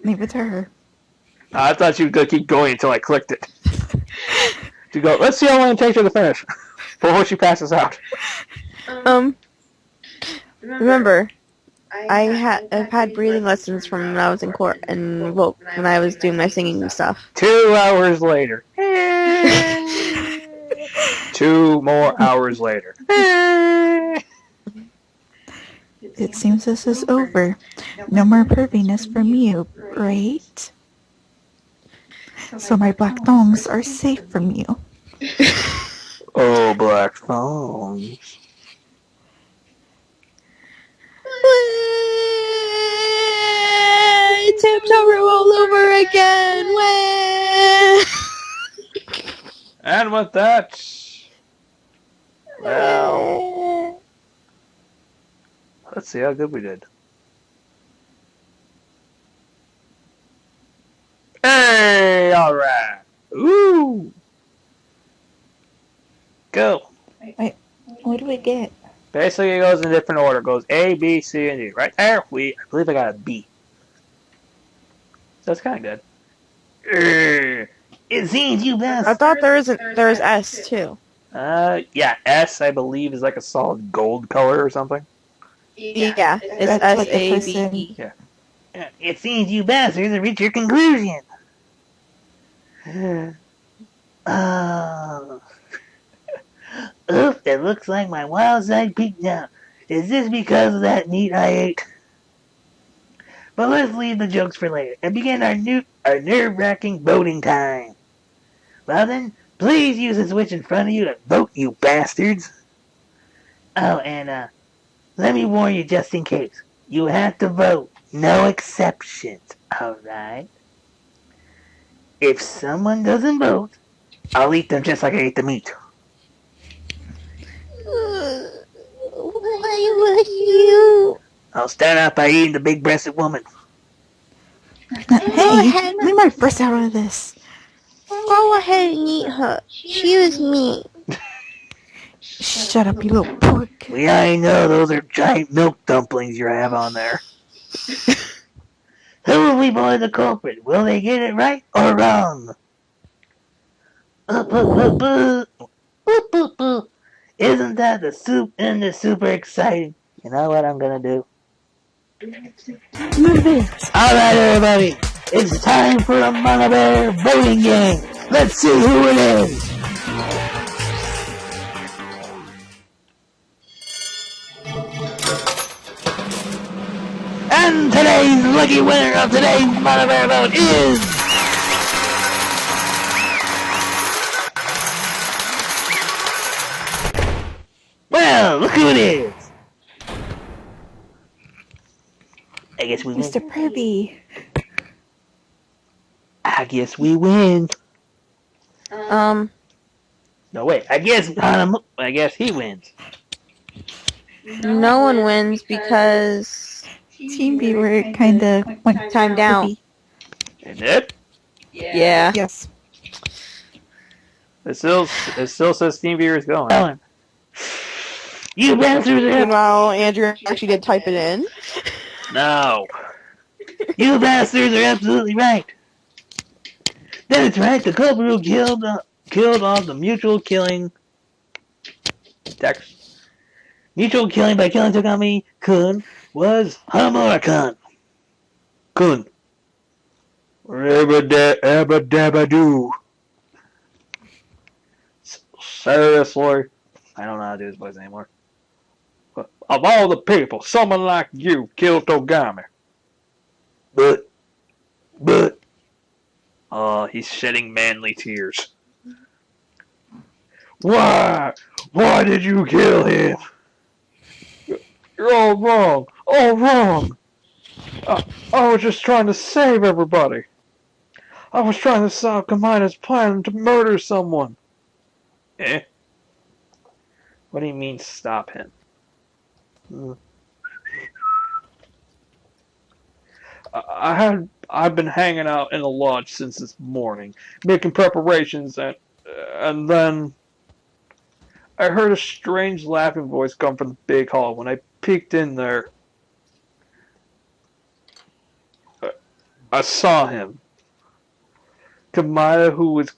Leave it to her.
I thought you were going to keep going until I clicked it. To go, let's see how long it takes her to finish before she passes out.
Remember, I've had breathing lessons from when I was in court and when I was doing my singing and stuff.
2 hours later. 2 more hours later.
It seems this is over. No more perviness from you, right? So my black thongs are safe from you.
Oh, black thongs.
To Start over all over again. When?
And with that, well, let's see how good we did. Hey, all right. Ooh, go.
Wait, what do we get?
Basically, it goes in a different order. It goes A, B, C, and D. Right there, I believe I got a B. So that's kind of good. It seems you
I
best.
thought there was S too.
Yeah, S, I believe, is like a solid gold color or something.
Yeah, it's
That's what the person.
SAB.
Yeah. It seems you bastards have reached your conclusion. Oh. Oof, it looks like my wild side peaked out. Is this because of that meat I ate? But let's leave the jokes for later and begin our nerve-wracking voting time. Well then, please use the switch in front of you to vote, you bastards. Oh, and let me warn you just in case. You have to vote. No exceptions, alright? If someone doesn't vote, I'll eat them just like I ate the meat.
Why would you?
I'll start out by eating the big-breasted woman.
Hey,
ahead.
leave my breast out of this.
Go ahead and eat her. Choose me.
Shut up, you little pork.
We already know those are giant milk dumplings you have on there. Who will we believe the culprit? Will they get it right or wrong? Isn't that the soup and the super exciting? You know what I'm gonna do?
Move it.
Alright everybody, it's time for the Mama Bear voting game. Let's see who it is. And today's lucky winner of today's Mama Bear vote is... Well, look who it is. I guess we win.
Mr. Purby.
I guess we win.
Um,
No, wait. I guess he wins.
no one wins because
Team Viewer kinda went
timed out.
Purby.
It did?
Yeah.
Yes.
It still says Steam Viewer is going. You bastards are...
Meanwhile, Andrew actually did type it in.
No. You bastards are absolutely right. That's right. The culprit who killed off the mutual killing by killing Takami-kun was Hanamura-kun. Kun. Abba-dabba-doo. Seriously? I don't know how to do his voice anymore. Of all the people, someone like you killed Togami. But... Oh, he's shedding manly tears. Why? Why did you kill him? You're all wrong. All wrong. I was just trying to save everybody. I was trying to stop Kamina's plan to murder someone. Eh? What do you mean stop him? I've been hanging out in the lodge since this morning, making preparations, and then I heard a strange laughing voice come from the big hall. When I peeked in there, I saw him. Kamaya, who was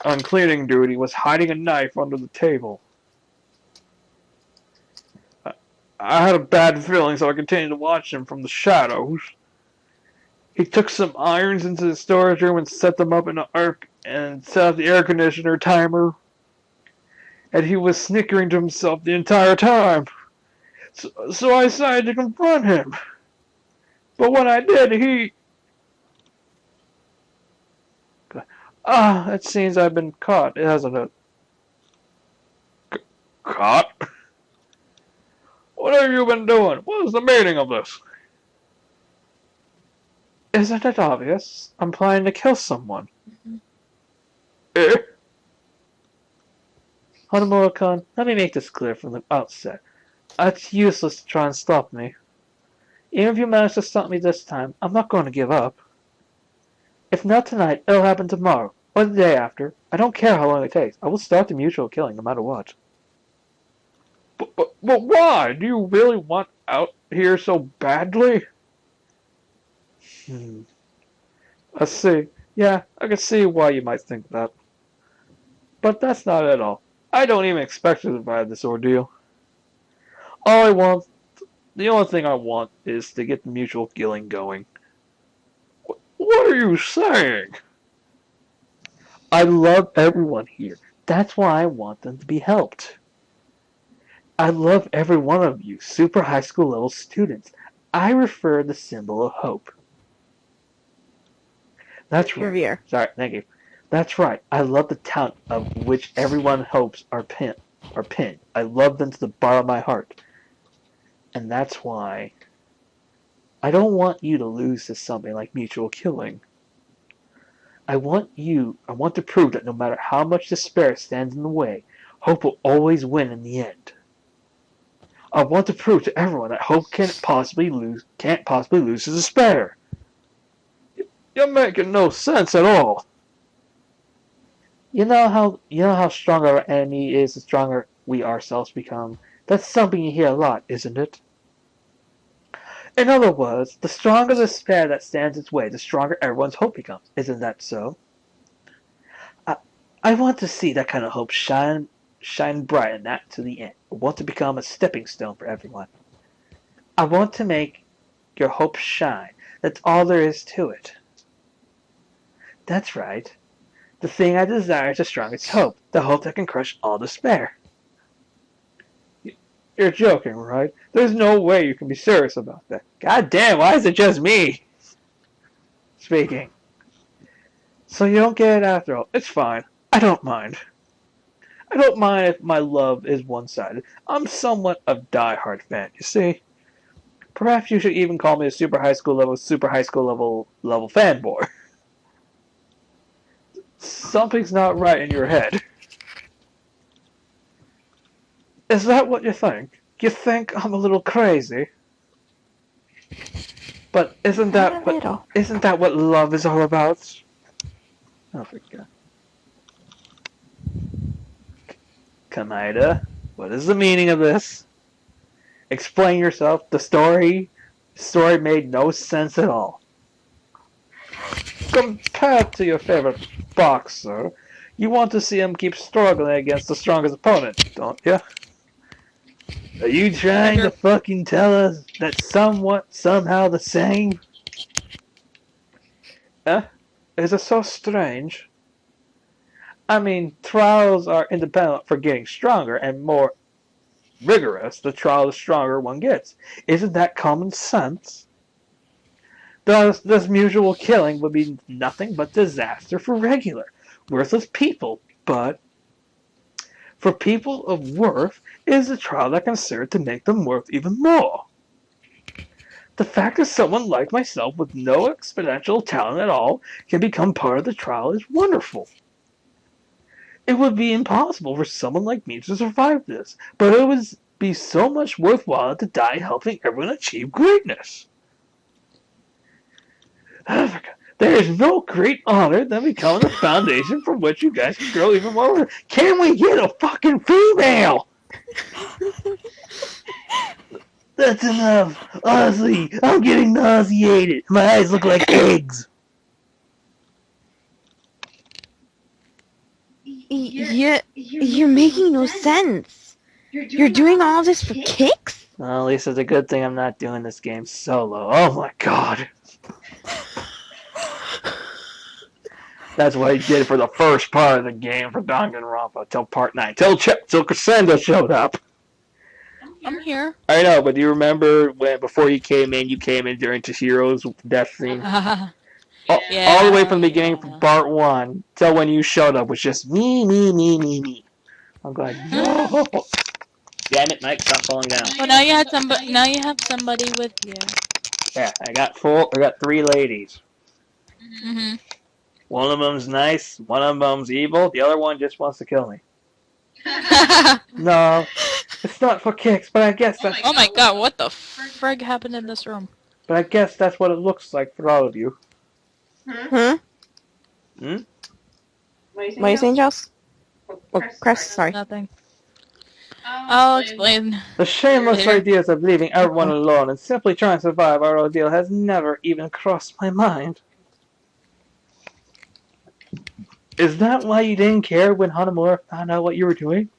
on cleaning duty, was hiding a knife under the table. I had a bad feeling, so I continued to watch him from the shadows. He took some irons into the storage room and set them up in an arc and set up the air conditioner timer. And he was snickering to himself the entire time. So I decided to confront him. But when I did, he... it seems I've been caught, hasn't it? Caught? What have you been doing? What is the meaning of this? Isn't it obvious? I'm planning to kill someone. Eh? Hanamura-kun, let me make this clear from the outset. It's useless to try and stop me. Even if you manage to stop me this time, I'm not going to give up. If not tonight, it'll happen tomorrow, or the day after. I don't care how long it takes. I will start the mutual killing no matter what. But why? Do you really want out here so badly? I see. Yeah, I can see why you might think that. But that's not it at all. I don't even expect to survive this ordeal. The only thing I want is to get the mutual killing going. What are you saying? I love everyone here. That's why I want them to be helped. I love every one of you, super high school level students. I refer the symbol of hope. That's right.
Revere.
Sorry, thank you. That's right. I love the talent of which everyone hopes are pinned. I love them to the bottom of my heart. And that's why I don't want you to lose to something like mutual killing. I want to prove that no matter how much despair stands in the way, hope will always win in the end. I want to prove to everyone that hope can't possibly lose to despair. You're making no sense at all. You know how stronger our enemy is, the stronger we ourselves become. That's something you hear a lot, isn't it? In other words, the stronger the despair that stands its way, the stronger everyone's hope becomes. Isn't that so? I want to see that kind of hope shine bright and that to the end. I want to become a stepping stone for everyone. I want to make your hope shine. That's all there is to it. That's right. The thing I desire is the strongest hope. The hope that can crush all despair. You're joking, right? There's no way you can be serious about that. God damn, why is it just me speaking? So you don't get it after all. It's fine. I don't mind. I don't mind if my love is one-sided. I'm somewhat a die-hard fan, you see. Perhaps you should even call me a super high school level fanboy. Something's not right in your head. Is that what you think? You think I'm a little crazy? But isn't that what love is all about? Oh, for God. Kanaida, what is the meaning of this? Explain yourself. The story made no sense at all. Compared to your favorite boxer, you want to see him keep struggling against the strongest opponent, don't you? Are you trying to fucking tell us that somehow the same? Is it so strange? I mean, trials are independent for getting stronger and more rigorous the trial the stronger one gets. Isn't that common sense? Thus, this mutual killing would be nothing but disaster for regular, worthless people, but for people of worth, it is a trial that can serve to make them worth even more. The fact that someone like myself with no exponential talent at all can become part of the trial is wonderful. It would be impossible for someone like me to survive this, but it would be so much worthwhile to die helping everyone achieve greatness. There is no great honor than becoming the foundation from which you guys can grow even more. Can we get a fucking female? That's enough. Honestly, I'm getting nauseated. My eyes look like eggs.
You're making no sense. You're doing all this for kicks?
Well, at least it's a good thing I'm not doing this game solo. Oh my god. That's what I did for the first part of the game for Dangan Ronpa till part 9. Till Cassandra showed up.
I'm here.
I know, but do you remember when before you came in during Chihiro's death scene? All the way from the beginning from part 1 till when you showed up was just me. I'm going, no. Damn it, Mike, stop falling down.
Well, now you have somebody with you.
Yeah, I got 3 ladies.
Mm-hmm.
One of them's nice, one of them's evil, the other one just wants to kill me. No, it's not for kicks, but I guess that's
Oh my god, what the frig happened in this room?
what it looks like for all of you.
Huh?
Hmm?
What are you saying, Joss? Oh, Crest, sorry.
Nothing. I'll explain.
The shameless
Later.
ideas of leaving everyone alone and simply trying to survive our ordeal has never even crossed my mind. Is that why you didn't care when Hanamura found out what you were doing?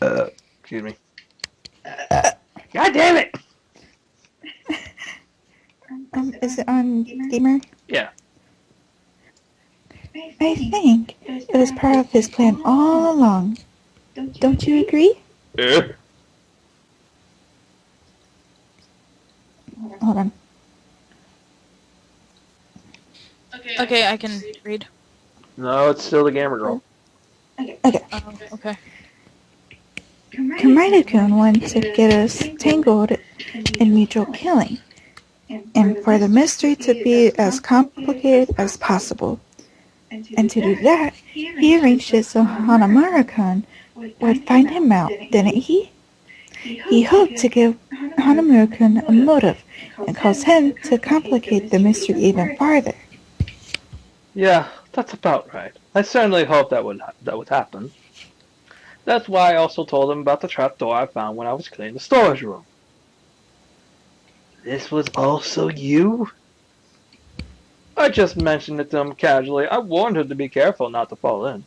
Excuse me. God damn it!
Is it on Gamer?
Yeah.
I think it was part of his plan all along. Don't you agree? Hold on.
Okay, I can read.
No, it's still the gamer girl.
Okay.
Okay.
Kamida-kun wanted to get us tangled in mutual killing, and for the mystery to be as complicated as possible. And to do that, he arranged it so Hanamura-kun would find him out, didn't he? He hoped to give Hanamura-kun a motive and cause him to complicate the mystery even farther.
Yeah, that's about right. I certainly hope that would happen. That's why I also told him about the trapdoor I found when I was cleaning the storage room. This was also you? I just mentioned it to him casually. I warned him to be careful not to fall in.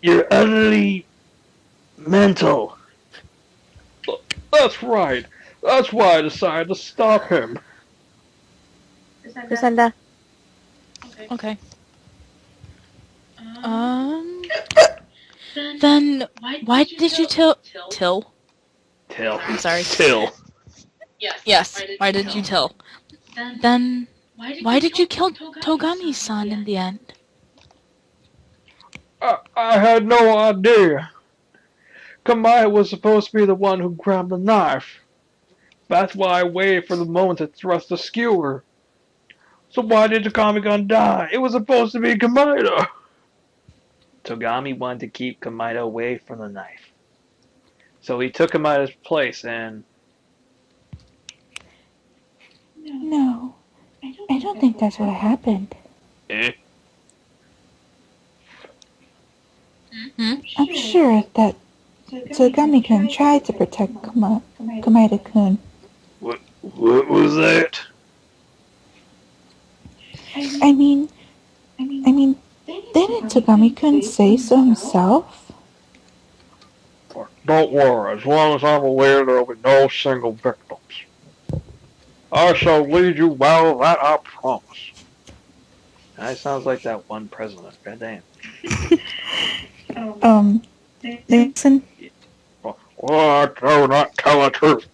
You're utterly mental. That's right. That's why I decided to stop him.
Crescenda.
Okay. Then why did you Till?
Till.
I'm sorry.
Till.
Yes, why did you Till? Then why did you kill Togami-san in the end?
I had no idea. Kamai was supposed to be the one who grabbed the knife. That's why I waited for the moment to thrust the skewer. So why did Togami-gun die? It was supposed to be Kamida. Togami wanted to keep Kamida away from the knife. So he took Kamida's place and...
No, I don't think that's what happened.
Eh?
I'm sure that Togami-kun tried to protect Kamida-kun.
What was that?
I mean, didn't Togami-kun say so himself?
Don't worry, as long as I'm aware there will be no single victims. I shall lead you well, that I promise. That sounds like that one president. God damn.
Nixon?
What? Do not tell the truth.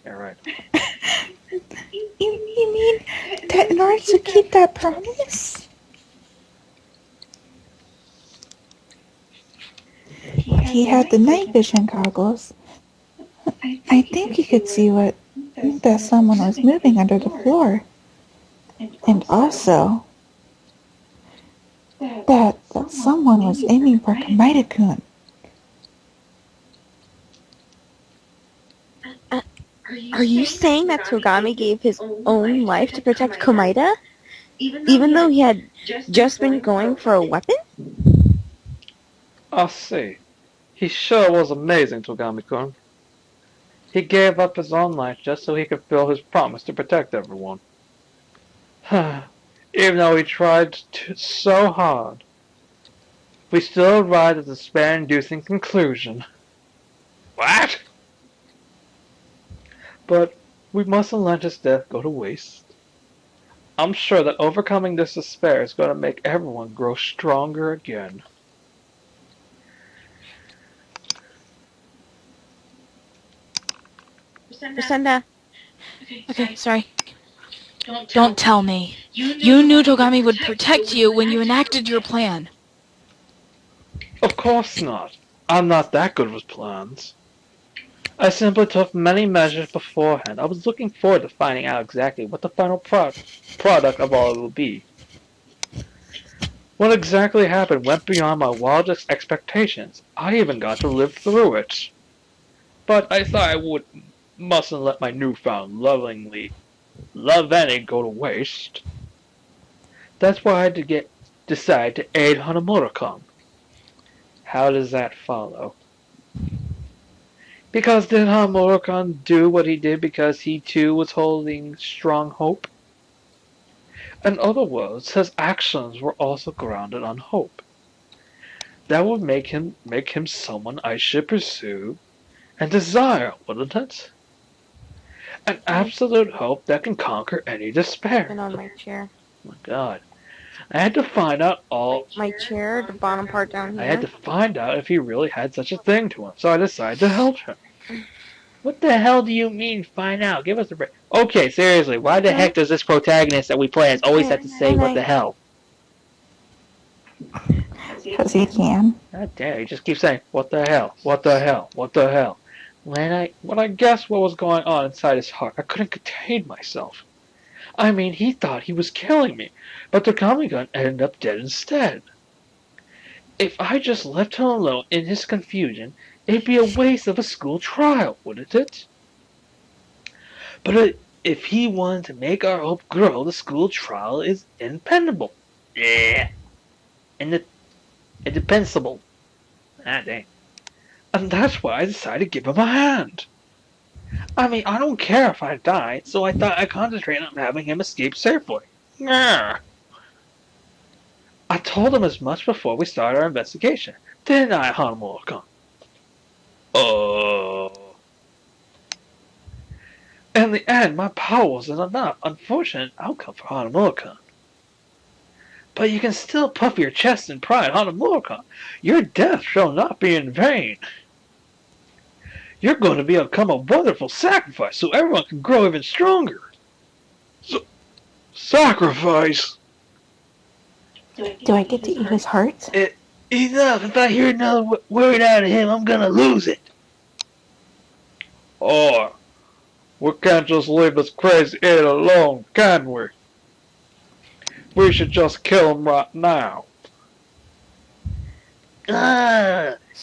Yeah, right.
You mean that in order to keep that promise? He had the night vision goggles. I think he could see that someone was moving under the floor. And also that someone was aiming for Kamida-kun.
Are you saying that Togami gave his own life to protect Komaeda? Even though he had just been going for a weapon?
I see. He sure was amazing, Togami-kun. He gave up his own life just so he could fulfill his promise to protect everyone. Even though he tried so hard, we still arrived at the despair-inducing conclusion. What? But we mustn't let his death go to waste. I'm sure that overcoming this despair is going to make everyone grow stronger again.
Crescenda.
Okay, sorry. Don't tell me. You knew Togami would protect you when you enacted your plan.
Of course not. I'm not that good with plans. I simply took many measures beforehand. I was looking forward to finding out exactly what the final product of all it will be. What exactly happened went beyond my wildest expectations. I even got to live through it. But I thought mustn't let my newfound love any go to waste. That's why I had to decide to aid Hanamura-kun. How does that follow? Because did Hanamura-kun do what he did because he too was holding strong hope? In other words, his actions were also grounded on hope. That would make him someone I should pursue and desire, wouldn't it? An absolute hope that can conquer any despair.
Been on my chair.
Oh my God. I had to find out
My chair, the bottom part down here.
I had to find out if he really had such a thing to him, so I decided to help him. What the hell do you mean, find out? Give us a break. Okay, seriously, why the heck does this protagonist that we play as always have to say what the hell?
Because he can.
God damn, he just keeps saying, what the hell, what the hell, what the hell. When I guessed what was going on inside his heart, I couldn't contain myself. I mean, he thought he was killing me, but the Tommy gun ended up dead instead. If I just left him alone in his confusion, it'd be a waste of a school trial, wouldn't it? But if he wanted to make our hope grow, the school trial is impendable. Yeah. Indispensable. Ah, dang. And that's why I decided to give him a hand. I mean, I don't care if I die, so I thought I'd concentrate on having him escape safely. Yeah. I told him as much before we started our investigation. Didn't I, Hanamura-kun? In the end, my power wasn't enough. Unfortunate outcome for Hanamura-kun. But you can still puff your chest in pride, Hanamura-kun. Your death shall not be in vain. You're going to become a wonderful sacrifice so everyone can grow even stronger. Sacrifice?
Do I get to eat his heart?
Enough. If I hear another word out of him, I'm going to lose it. Oh, we can't just leave this crazy idiot alone, can we? We should just kill him right now.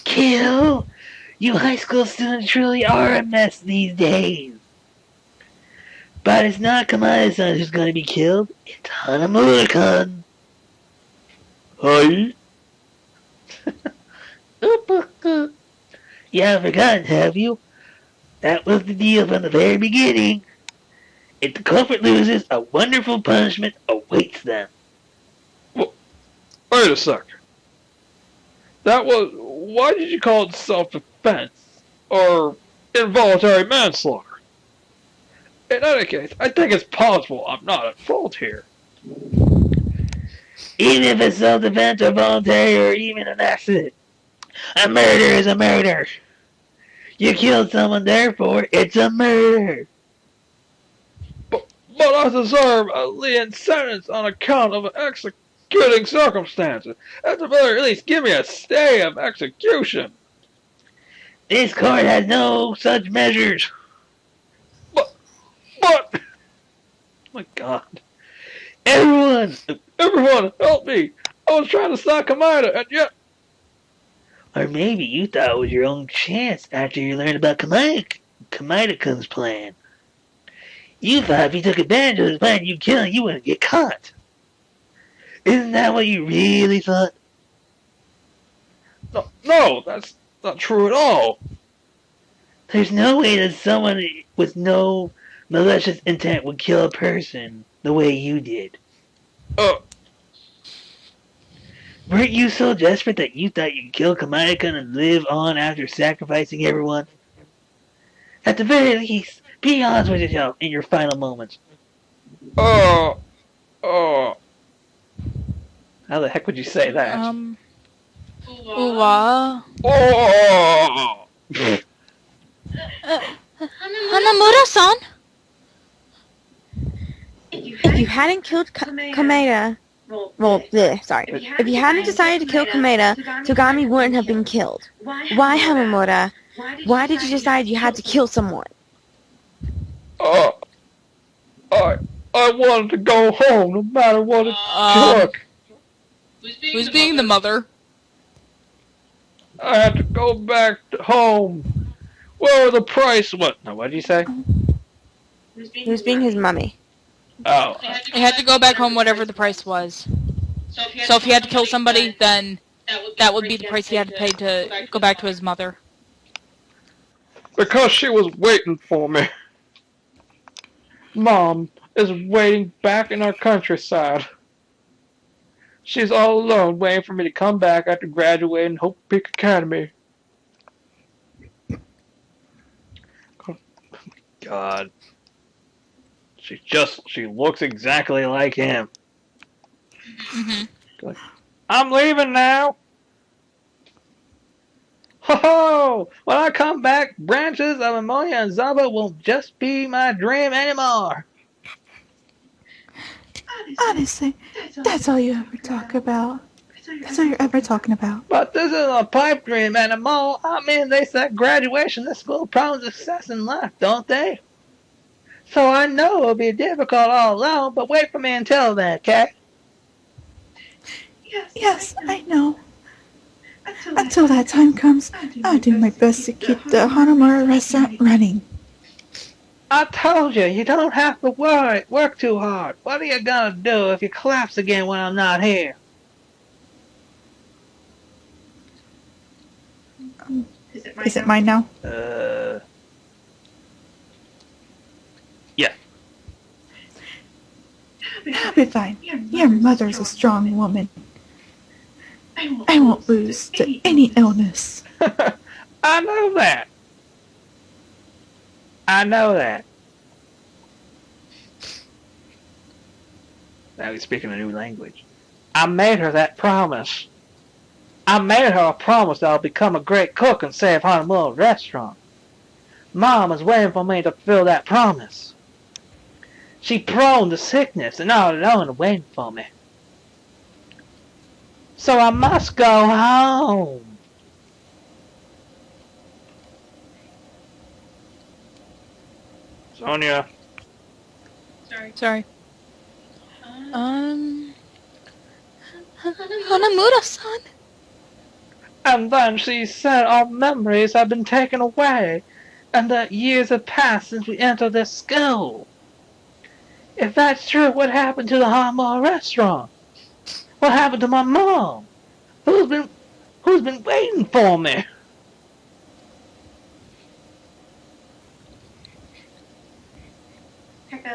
Kill? You high school students truly are a mess these days. But it's not Kamada-san who's going to be killed. It's Hanamura-kun. Hi? You haven't forgotten, have you? That was the deal from the very beginning. If the culprit loses, a wonderful punishment awaits them. Well, wait a second. Why did you call it self-defense? Or involuntary manslaughter? In any case, I think it's possible I'm not at fault here. Even if it's self-defense or voluntary or even an accident, a murder is a murder. You killed someone, therefore it's a murder. But I deserve a lenient sentence on account of executing circumstances. At the very least, give me a stay of execution. This court has no such measures. But, oh my God. Everyone, help me. I was trying to stop Kamada, and yet... Or maybe you thought it was your own chance after you learned about Kamada-kun's plan. You thought if you took advantage of his plan, you'd kill him, you wouldn't get caught. Isn't that what you really thought? No, that's not true at all. There's no way that someone with no malicious intent would kill a person the way you did. Weren't you so desperate that you thought you'd kill Kamada-kun and live on after sacrificing everyone? At the very least, be honest with yourself in your final moments. How the heck would you say that?
Hanamura-san?
If you hadn't killed Kameda, if you hadn't decided to kill Kameda, Togami wouldn't have been killed. Why, Hanamura? Why did you decide you had to kill someone?
I wanted to go home no matter what it took.
Who's being the mother?
I had to go back to home. Where the price was. No, what did you say?
Who's being his mummy?
Oh.
He had to go back home whatever the price was. So if he had to kill somebody, then that would be the price he had to pay to go back to his mother.
Because she was waiting for me. Mom is waiting back in our countryside. She's all alone waiting for me to come back after graduating Hope Peak Academy. God. She looks exactly like him.
Mm-hmm.
I'm leaving now. Ho ho! When I come back, branches of ammonia and Zaba won't just be my dream anymore.
Honestly, that's all you ever talk about. That's all you're ever talking about.
But this is a pipe dream anymore. I mean, they said graduation at school promises success in life, don't they? So I know it'll be difficult all along, but wait for me until then, okay?
Yes, I know. Until that time comes, I'll do my best to keep the Hanamura restaurant running.
I told you, you don't have to work too hard. What are you gonna do if you collapse again when I'm not here?
Is it mine now?
Yeah.
I'll be fine. Your mother's a strong woman. I won't lose to any illness.
I know that. I know that. Now he's speaking a new language. I made her that promise. I made her a promise that I'll become a great cook and save Hanamura restaurant. Mom is waiting for me to fulfill that promise. She prone to sickness and all alone waiting for me. So I must go home. Sonia.
Sorry. Hanamura-san.
And then she said our memories have been taken away, and that years have passed since we entered this school. If that's true, what happened to the Hanamura restaurant? What happened to my mom? Who's been waiting for me?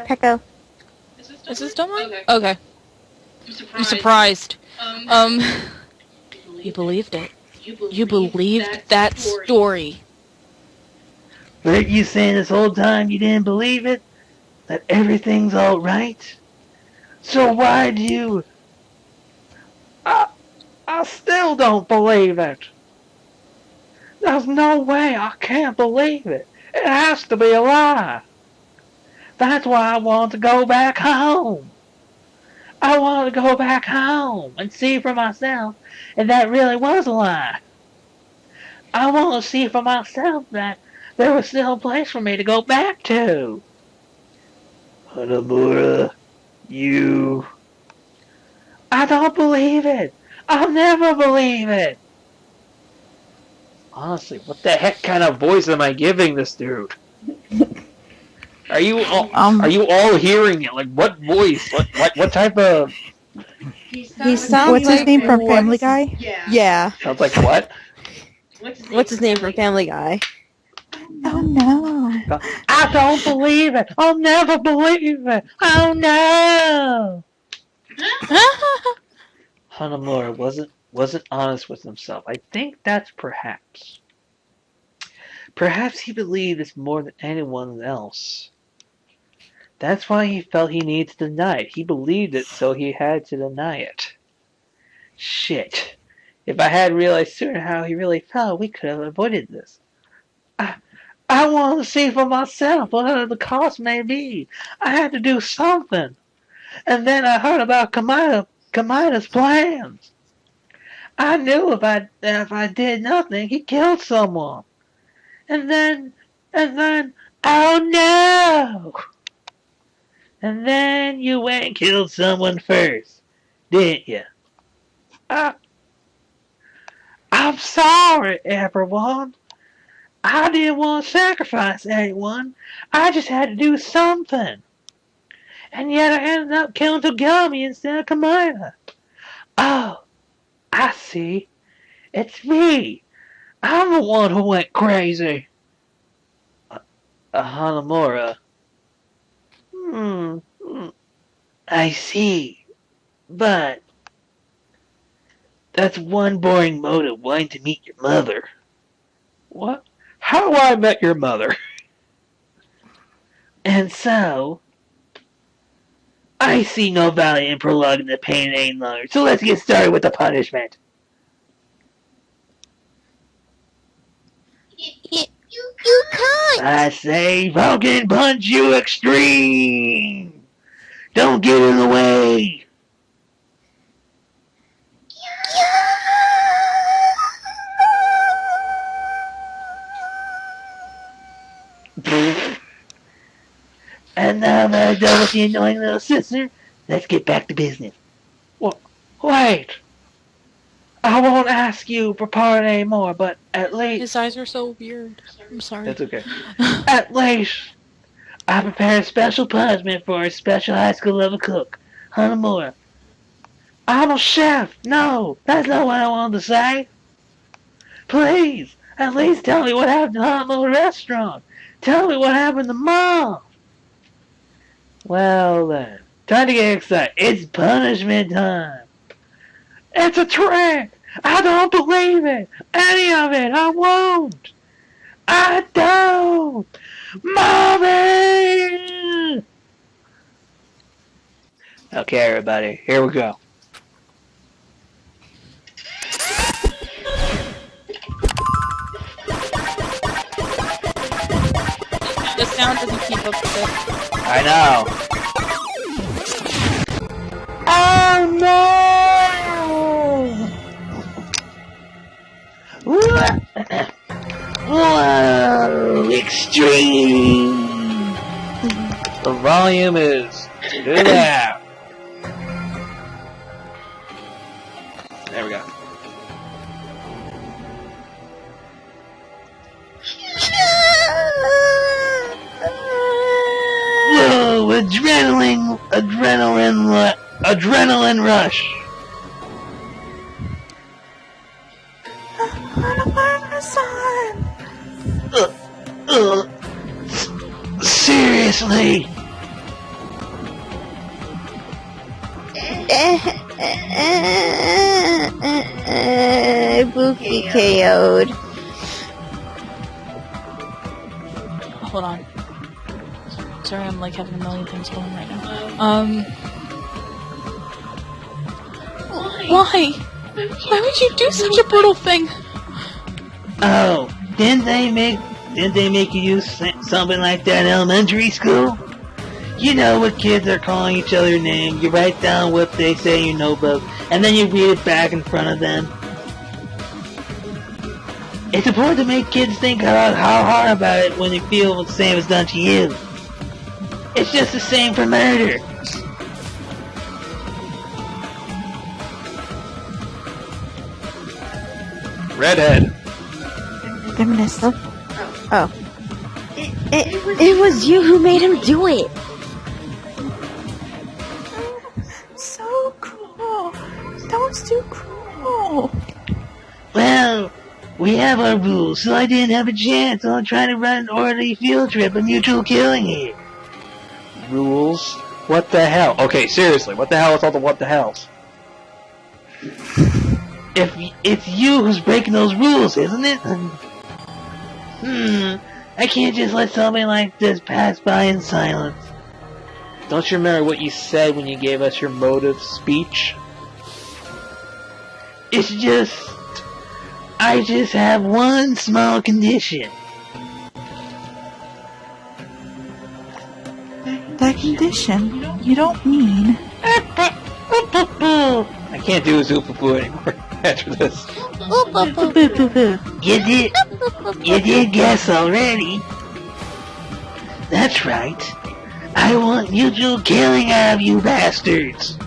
Pecco.
Is this still mine? Okay. I'm surprised. You believed it. You believed that story.
Weren't you saying this whole time you didn't believe it? That everything's alright? So why do you... I still don't believe it. There's no way I can't believe it. It has to be a lie. That's why I want to go back home. I want to go back home and see for myself if that really was a lie. I want to see for myself that there was still a place for me to go back to. Hanamura, you... I don't believe it. I'll never believe it. Honestly, what the heck kind of voice am I giving this dude? Are you all hearing it? Like, what voice? What type of...
He sounds
What's
like
his name from Family Guy?
Yeah.
Sounds like what?
What's his name from Family Guy?
Oh no.
I don't believe it. I'll never believe it. Oh no. Hanamura wasn't honest with himself. I think that's perhaps. Perhaps he believed this more than anyone else. That's why he felt he needed to deny it. He believed it, so he had to deny it. Shit. If I had realized sooner how he really felt, we could have avoided this. I want to see for myself whatever the cost may be. I had to do something. And then I heard about Kamida's plans. I knew if I did nothing, he killed someone. And then, oh no! And then you went and killed someone first, didn't you? I'm sorry, everyone. I didn't want to sacrifice anyone. I just had to do something. And yet I ended up killing Togami instead of Kamina. Oh, I see. It's me. I'm the one who went crazy. Hanamura. I see. But that's one boring motive, wanting to meet your mother. What? How I met your mother? And so, I see no value in prolonging the pain any longer, so let's get started with the punishment.
You can't!
I say, Vulcan Punch You Extreme! Don't get in the way! And now that I'm done with the annoying little sister, let's get back to business. Wait! I won't ask you for pardon anymore, but at least...
His eyes are so weird. I'm sorry.
That's okay. At least, I prepared a special punishment for a special high school level cook, Hanamura. I'm a chef! No, that's not what I wanted to say. Please, at least tell me what happened to Hanamura restaurant. Tell me what happened to Mom. Well then, time to get excited. It's punishment time. It's a trick. I don't believe it. Any of it. I won't. I don't. Mommy! Okay, everybody. Here we go.
The sound doesn't keep up with it.
I know. Oh no! Whoa! Extreme! The volume is too loud. There we go. Whoa! Adrenaline rush. Seriously?
Buki KO'd.
Hold on. Sorry, I'm like having a million things going right now. Why? Why would you do such a brutal thing?
Oh, didn't they make you use something like that in elementary school? You know what kids are calling each other names. You write down what they say in your notebook, and then you read it back in front of them. It's important to make kids think about how hard about it when they feel the same is done to you. It's just the same for murder. Redhead.
Feminist.
Oh. It was you who made him do it.
So cruel. That was too cruel.
Well, we have our rules, so I didn't have a chance. I'm trying to run an orderly field trip of mutual killing here. Rules? What the hell? Okay, seriously, what the hell is all the what the hells? If it's you who's breaking those rules, isn't it? I can't just let something like this pass by in silence. Don't you remember what you said when you gave us your motive speech? It's just... I just have one small condition.
That condition, you don't mean...
I can't do a zoopapoo anymore after this.
Oop, oop,
Boo
oop.
boo boo boo.
You did guess already. That's right. I want mutual killing out of you bastards.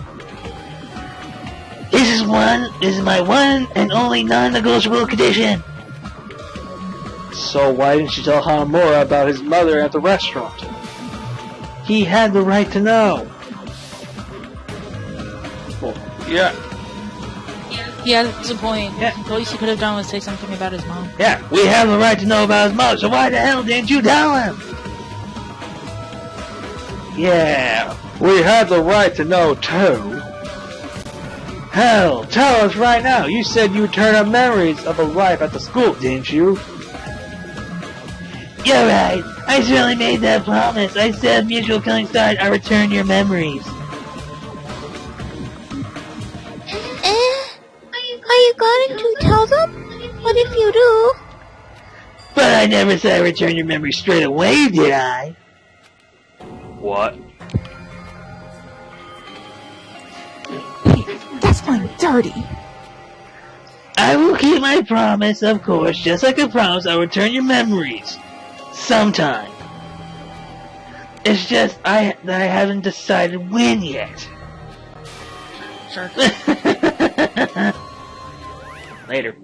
This is my one and only non-negotiable condition.
So why didn't you tell Hanamura about his mother at the restaurant? He had the right to know. Well, yeah,
Yeah, that's the point.
Yeah.
The least he could have done was say something about his mom.
Yeah, we have the right to know about his mother, so why the hell didn't you tell him?
yeah, we had the right to know too. Hell, tell us right now. You said you'd turn up memories of a life at the school, didn't you?
You're right. I certainly made that promise. I said if mutual killing started, I return your memories.
Are you going to tell them? What if you do?
But I never said I return your memories straight away, did I?
What?
That's playing dirty.
I will keep my promise, of course, just like I promised I'll return your memories. Sometime. It's just that I haven't decided when yet.
Sure.
Later.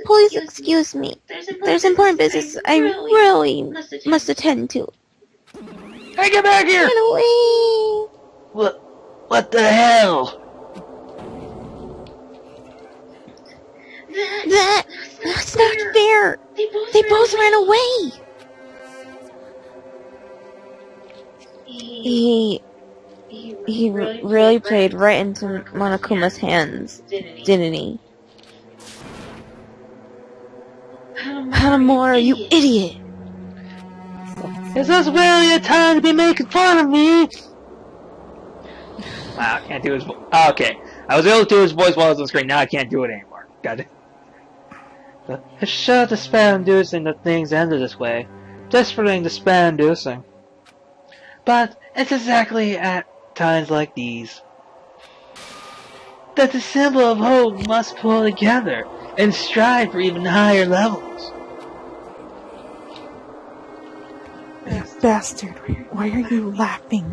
Please excuse me. There's important business I really must attend to.
Hey, get back here!
Get away!
What the hell?
That's not fair. They both ran away.
He really played right into Monokuma's hands, didn't he? Hanamura, you idiot!
Is this really a time to be making fun of me?
Wow, I can't do his voice. Oh, okay. I was able to do his voice while I was on screen. Now I can't do it anymore. Got it. It's sure despair-inducing that things ended this way. Desperately despair-inducing. But it's exactly at times like these that the symbol of hope must pull together and strive for even higher levels.
You bastard. Why are you laughing?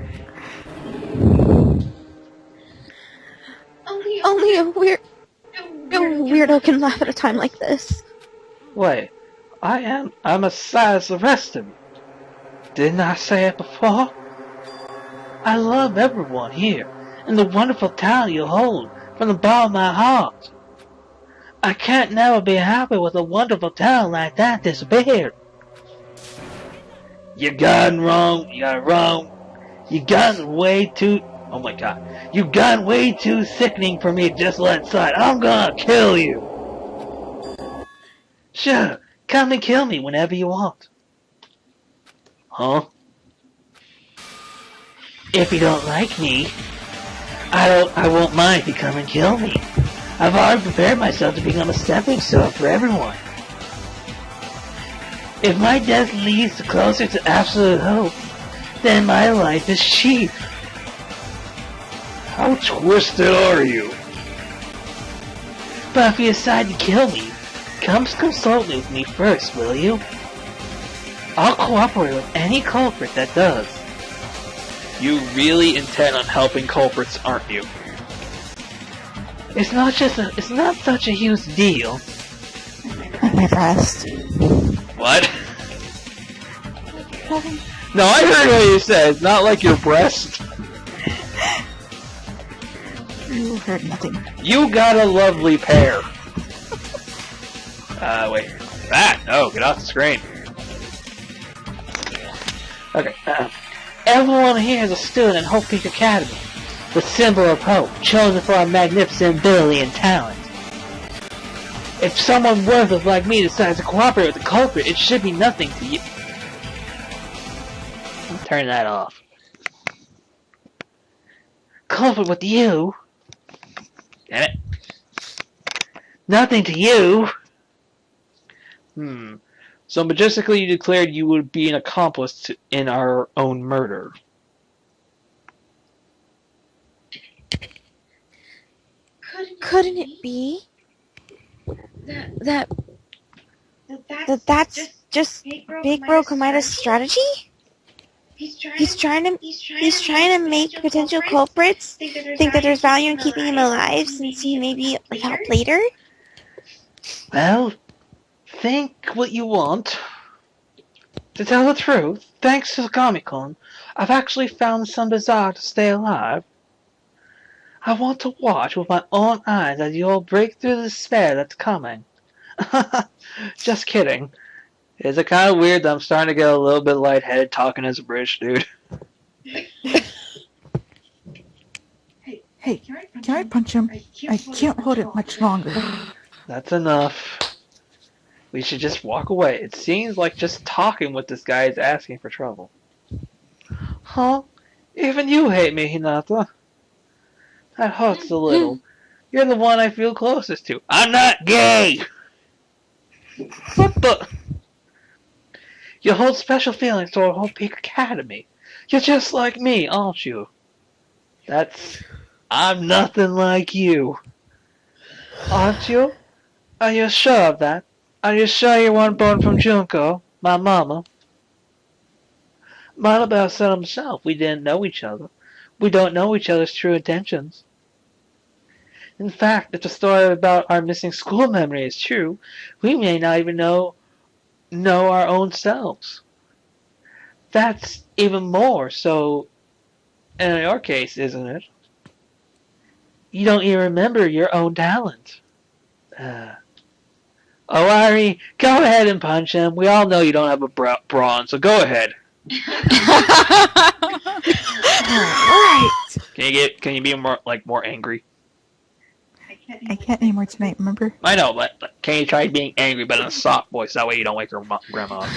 Only a weirdo can laugh at a time like this.
Wait, I'm as sad as the rest of you. Didn't I say it before? I love everyone here, and the wonderful talent you hold from the bottom of my heart. I can't never be happy with a wonderful talent like that disappeared. You got it wrong, you got way too, oh my god, you got way too sickening for me to just let slide. I'm gonna kill you. Sure, come and kill me whenever you want. Huh?
If you don't like me, I won't mind if you come and kill me. I've already prepared myself to become a stepping stone for everyone. If my death leads to closer to absolute hope, then my life is cheap.
How twisted are you?
But if you decide to kill me, come consult with me first, will you? I'll cooperate with any culprit that does.
You really intend on helping culprits, aren't you?
It's not such a huge deal.
My breast.
What? No, I heard what you said. It's not like your breast.
You heard nothing.
You got a lovely pair. Wait. That? No, get off the screen. Okay.
Everyone here is a student at Hope Peak Academy, the symbol of hope, chosen for our magnificent ability and talent. If someone worthless like me decides to cooperate with the culprit, it should be nothing to you. Turn that off. Culprit with you?
Damn it.
Nothing to you.
So majestically you declared you would be an accomplice in our own murder.
Couldn't it be that that's just Big Bro Komida's strategy? He's trying to make potential culprits think that there's value in keeping him alive since he may be help later.
Well, think what you want. To tell the truth, thanks to Comic-Con, I've actually found some desire to stay alive. I want to watch with my own eyes as you all break through the despair that's coming. Just kidding. Is it kind of weird that I'm starting to get a little bit lightheaded talking as a British dude?
Hey, can I punch him? I can't hold it much longer.
That's enough. We should just walk away. It seems like just talking with this guy is asking for trouble. Huh? Even you hate me, Hinata. That hurts a little. You're the one I feel closest to. I'm not gay! What the? You hold special feelings toward Whole Peak Academy. You're just like me, aren't you? I'm nothing like you. Aren't you? Are you sure of that? Are you sure you weren't born from Junko, my mama? Malabel said himself we didn't know each other. We don't know each other's true intentions. In fact, if the story about our missing school memory is true, we may not even know our own selves. That's even more so in your case, isn't it? You don't even remember your own talent. Ari, go ahead and punch him. We all know you don't have a brawn, so go ahead.
Alright.
Can you be more angry?
I can't anymore tonight, remember?
I know, but can you try being angry but in a soft voice? That way you don't wake your grandma up.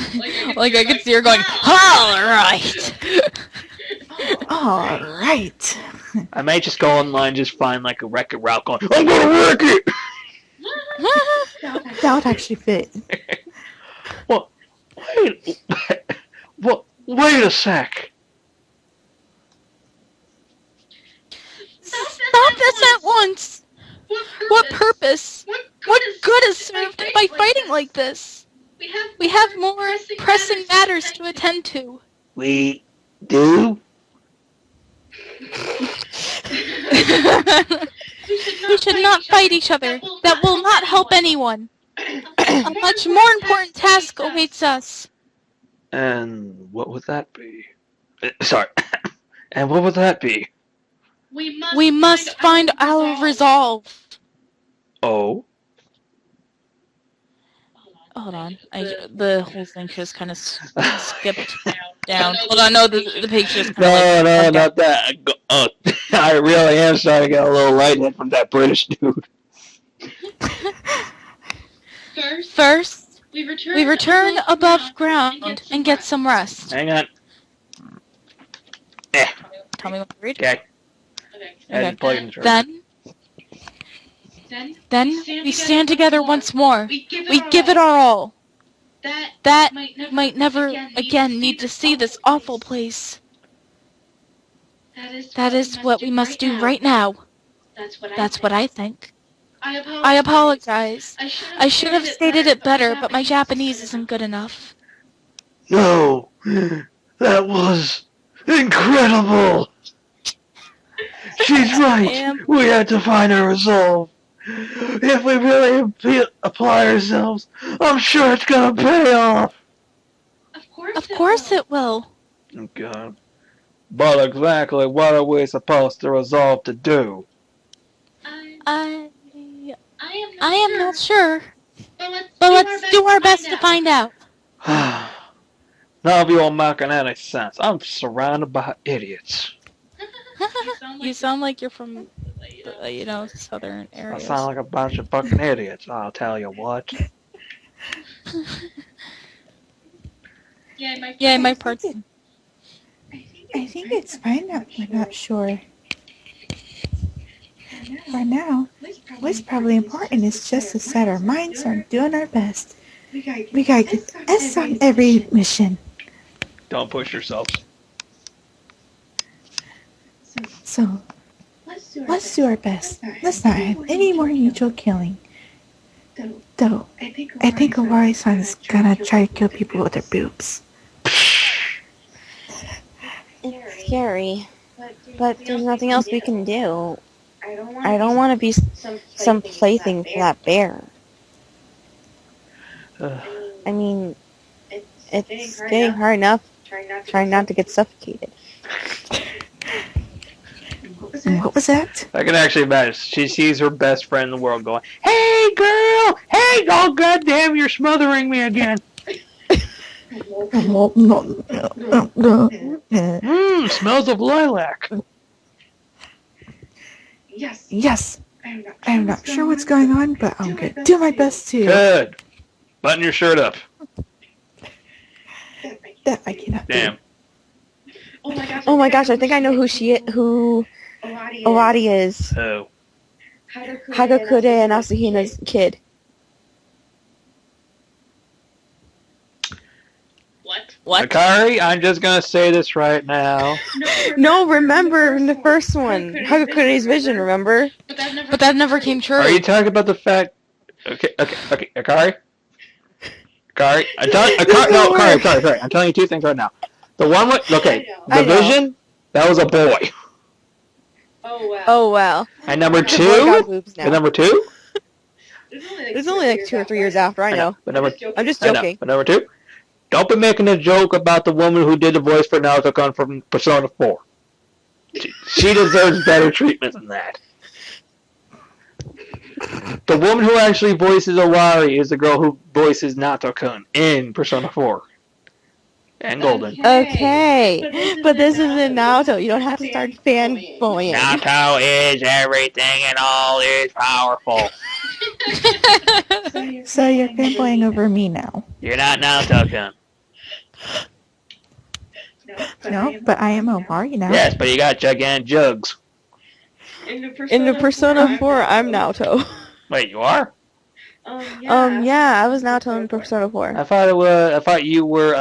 Like I could see her going, alright!
Alright.
I may just go online and just find like a Wreck-It Ralph going, I'm gonna wreck it!
That would actually fit.
Well, wait a sec.
Stop this at once! What purpose? What good is served by fighting like this? We have more pressing matters to attend to.
We do?
We should not fight each other. That will not help anyone. A much more important task awaits us.
And what would that be? Sorry. And what would that be?
We must find our resolve.
Oh?
Hold on. The whole thing just kind of skipped down. Hold on, no, the page just kind of
No, not that. I really am starting to get a little lightheaded from that British dude.
First, we return above ground and get some rest.
Hang on.
Tell me what to read.
Okay.
Then we stand together once more. We give it our all. That might never again need to see this awful place. That is what we must do right now. That's what I think. I apologize. I should have stated it better, but my Japanese isn't good enough.
No, that was incredible. She's right. We had to find a resolve. If we really apply ourselves, I'm sure it's gonna pay off.
Of course it will.
God. But exactly what are we supposed to resolve to do?
I am not sure. But let's do our best to find out.
None of you are making any sense. I'm surrounded by idiots.
You sound like you're from, southern
I
areas.
sound like a bunch of fucking idiots, I'll tell you what.
Yeah, my parts.
I think it's fine that we're not sure. For now, what's probably important is just to set our minds on doing our best. We gotta get the S on every mission.
Don't push yourselves.
So, Let's do our best. Let's not have any more mutual killing. Though, I think Awari-san is gonna try to kill people with her boobs.
It's scary, but there's nothing else we can do. I don't want to be some plaything for that bear. I mean, it's getting hard enough trying not to get suffocated.
What was that?
I can actually imagine. She sees her best friend in the world going, "Hey, girl! Hey, oh goddamn! You're smothering me again." Smells of lilac.
Yes. I am not sure what's going on, but I'm gonna do my best to.
Good. Button your shirt up.
That I cannot do.
Damn.
Oh my gosh, I think I know who Owari is.
Oh.
Hagakure and Asahina's kid.
What?
Akari, I'm just gonna say this right now.
No, remember in the first one, Hagakure's vision, remember?
But that never came true.
Are you talking about the fact? Okay, Akari. Akari, Akari. I'm telling you two things right now. The one with the vision, that was a boy.
Oh wow.
And number
The boy got
two,
boobs now.
and number two.
It's only like 2 or 3 years after, I know.
But number,
I'm just
I know,
joking.
but number two, don't be making a joke about the woman who did the voice for Naruto-kun from Persona 4. She deserves better treatment than that. The woman who actually voices Owari is the girl who voices Naruto-kun in Persona 4. And Golden.
Okay, but this isn't Naruto. You don't have to start fanboying.
Naruto is everything and all is powerful.
So you're fanboying over me now.
You're not Naruto-kun.
No, but I am Omari now.
Yes, but you got gigantic jugs.
In the Persona 4, I'm Naruto.
Wait, you are?
Yeah, I was Naruto in Persona 4.
I thought you were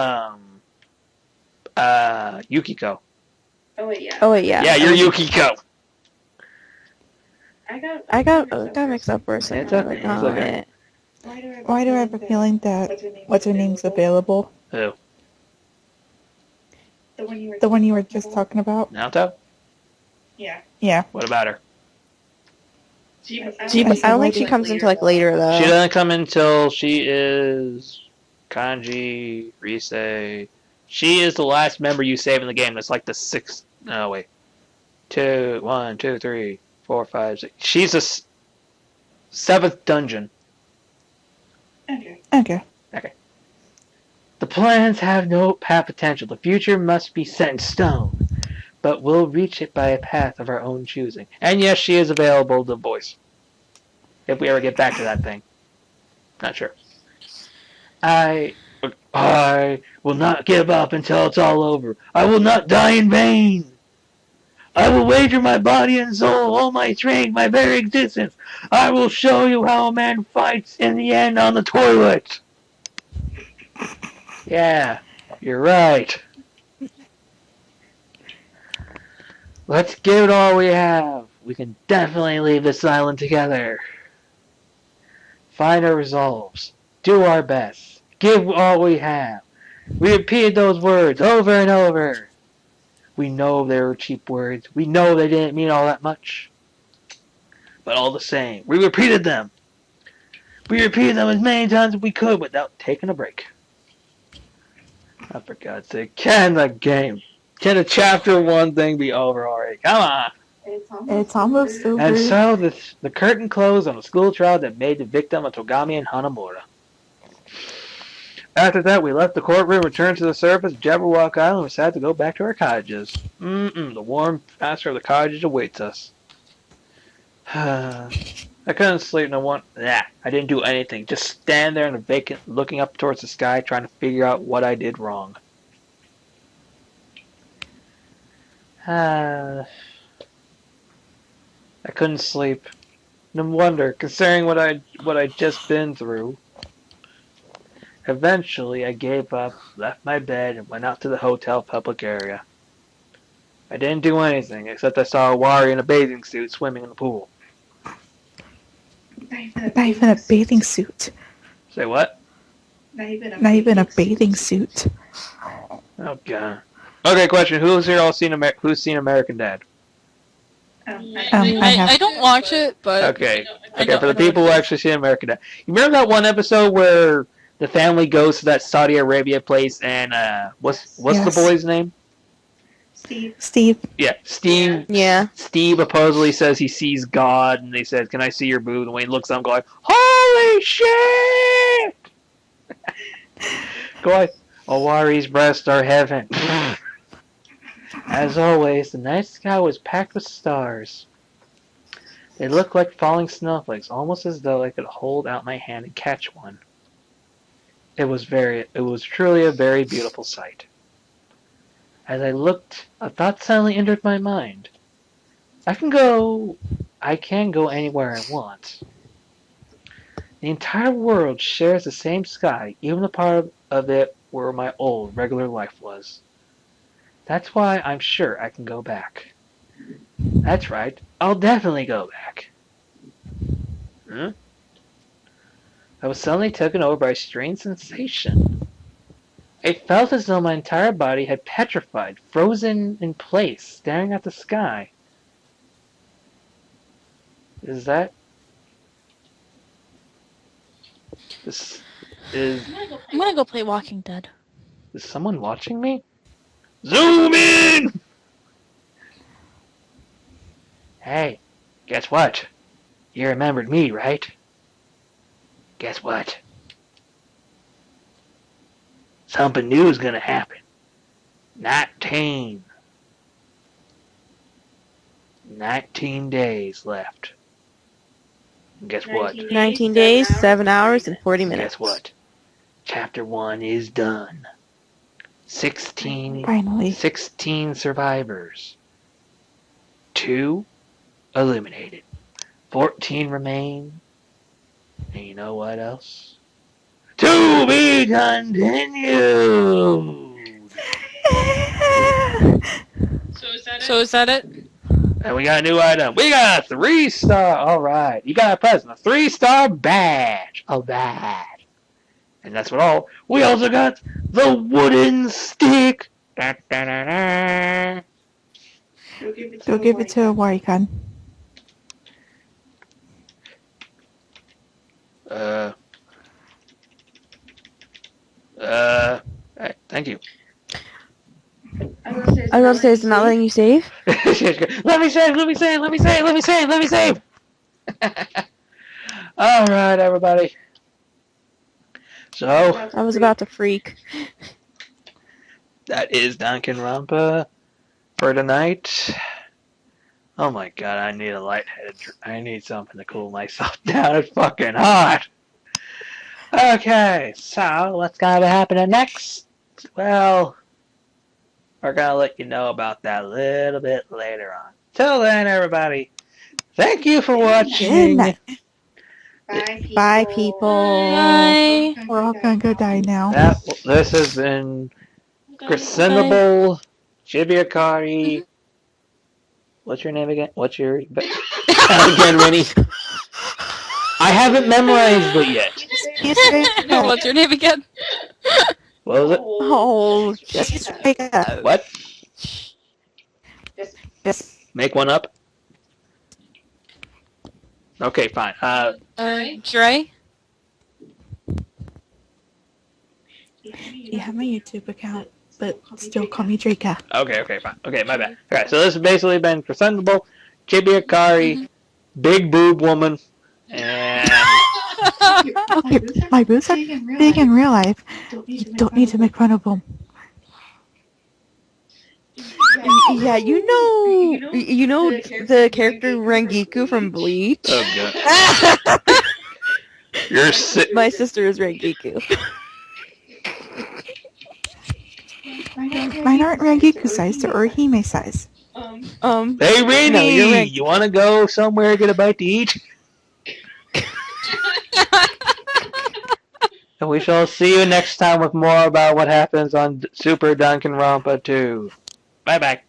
Yukiko.
Oh wait, yeah.
Yeah, you're Yukiko.
I got mixed up for a second.
It's okay. It's okay.
Why do I have a feeling that what's her name's available?
Who?
The one you were just talking about?
Naruto?
Yeah.
What about her?
I don't think she comes into like later though.
She doesn't come until she is Kanji, Rise. She is the last member you save in the game. That's like the sixth. No, wait. 1, 2, 3, 4, 5, 6. She's the seventh dungeon.
Okay.
The plans have potential. The future must be set in stone, but we'll reach it by a path of our own choosing. And yes, she is available to voice. If we ever get back to that thing. Not sure. I will not give up until it's all over. I will not die in vain. I will wager my body and soul, all my strength, my very existence. I will show you how a man fights in the end on the toilet. Yeah, you're right. Let's give it all we have. We can definitely leave this island together. Find our resolves. Do our best. Give all we have. We repeated those words over and over. We know they were cheap words. We know they didn't mean all that much. But all the same, we repeated them. We repeated them as many times as we could without taking a break. Oh, for God's sake, can the chapter 1 thing be over already? Come on.
It's almost over.
And so the curtain closed on the school trial that made the victim of Togami and Hanamura. After that, we left the courtroom, returned to the surface of Jabberwock Island, and decided to go back to our cottages. The warm atmosphere of the cottages awaits us. I couldn't sleep no one. I didn't do anything. Just stand there in the vacant, looking up towards the sky, trying to figure out what I did wrong. I couldn't sleep. No wonder, considering what I'd just been through. Eventually, I gave up, left my bed, and went out to the hotel public area. I didn't do anything, except I saw a Wari in a bathing suit swimming in the pool.
Not even a bathing suit.
Say what?
Not even a bathing suit.
Oh, God. Okay, question. Who's here all seen who's seen American Dad?
I don't watch it, but
Okay.
I
Okay,
know-
for the
I know
people who
what it is.
actually see American Dad. You remember that one episode where the family goes to that Saudi Arabia place and, what's the
Yes.
boy's name?
Steve.
Yeah, Steve.
Yeah.
Steve supposedly says he sees God, and they said, "Can I see your boob?" And when he looks up, going, "Holy shit!" Going, Owari's breasts are heaven. As always, the night sky was packed with stars. They looked like falling snowflakes, almost as though I could hold out my hand and catch one. It was truly a very beautiful sight. As I looked, a thought suddenly entered my mind. I can go anywhere I want. The entire world shares the same sky, even the part of it where my old, regular life was. That's why I'm sure I can go back. That's right, I'll definitely go back. I was suddenly taken over by a strange sensation. I felt as though my entire body had petrified, frozen in place, staring at the sky. Is
I'm gonna go play Walking Dead.
Is someone watching me? Zoom in! Hey, guess what? You remembered me, right? Guess what? Something new is gonna happen. 19 days left. And guess what?
19 days, 7 hours, and 40 minutes.
Guess what? Chapter 1 is done. 16
Finally.
16 survivors. 2 eliminated. 14 remain. And you know what else? To be continued!
So is that it?
And we got a new item. We got a 3-star. Alright. You got a present. A 3-star badge. Alright. And that's what all. We also got the wooden stick. Da, da, da, da.
Go give it to a Waricon.
Hey, thank you.
I was about to say, it's not letting you save.
Let me save. Alright, everybody. So,
I was about to freak.
that is Dangan Ronpa for tonight. Oh my god, I need a lightheaded I need something to cool myself down. It's fucking hot. Okay, so what's gonna happen next? Well, we're gonna let you know about that a little bit later on. Till then, everybody, thank you for
Good
watching.
night.
Bye, people.
Bye.
We're all gonna go die now.
This has been Crescendable, Chibiakari. What's your name again? What's your again, Rennie? I haven't memorized it yet.
What's your name again?
What was it?
Oh,
Just wake up.
What?
Just
Make one up? Okay, fine.
Dre?
you have my YouTube account, but still call me Draca.
Okay, fine. Okay, my bad. Alright, so this has basically been Crescendable, Chibiakari, Big Boob Woman, and...
Okay, my boobs are big in real life. You don't need to make fun of them.
yeah, you know the character Rangiku from Bleach?
Oh, God. You're sick.
My sister is Rangiku.
Mine aren't Rangiku size, they're Orihime size.
Hey, Rennie!
No, you're right.
You want to go somewhere, get a bite to eat? And we shall see you next time with more about what happens on Super Dangan Ronpa 2. Bye-bye.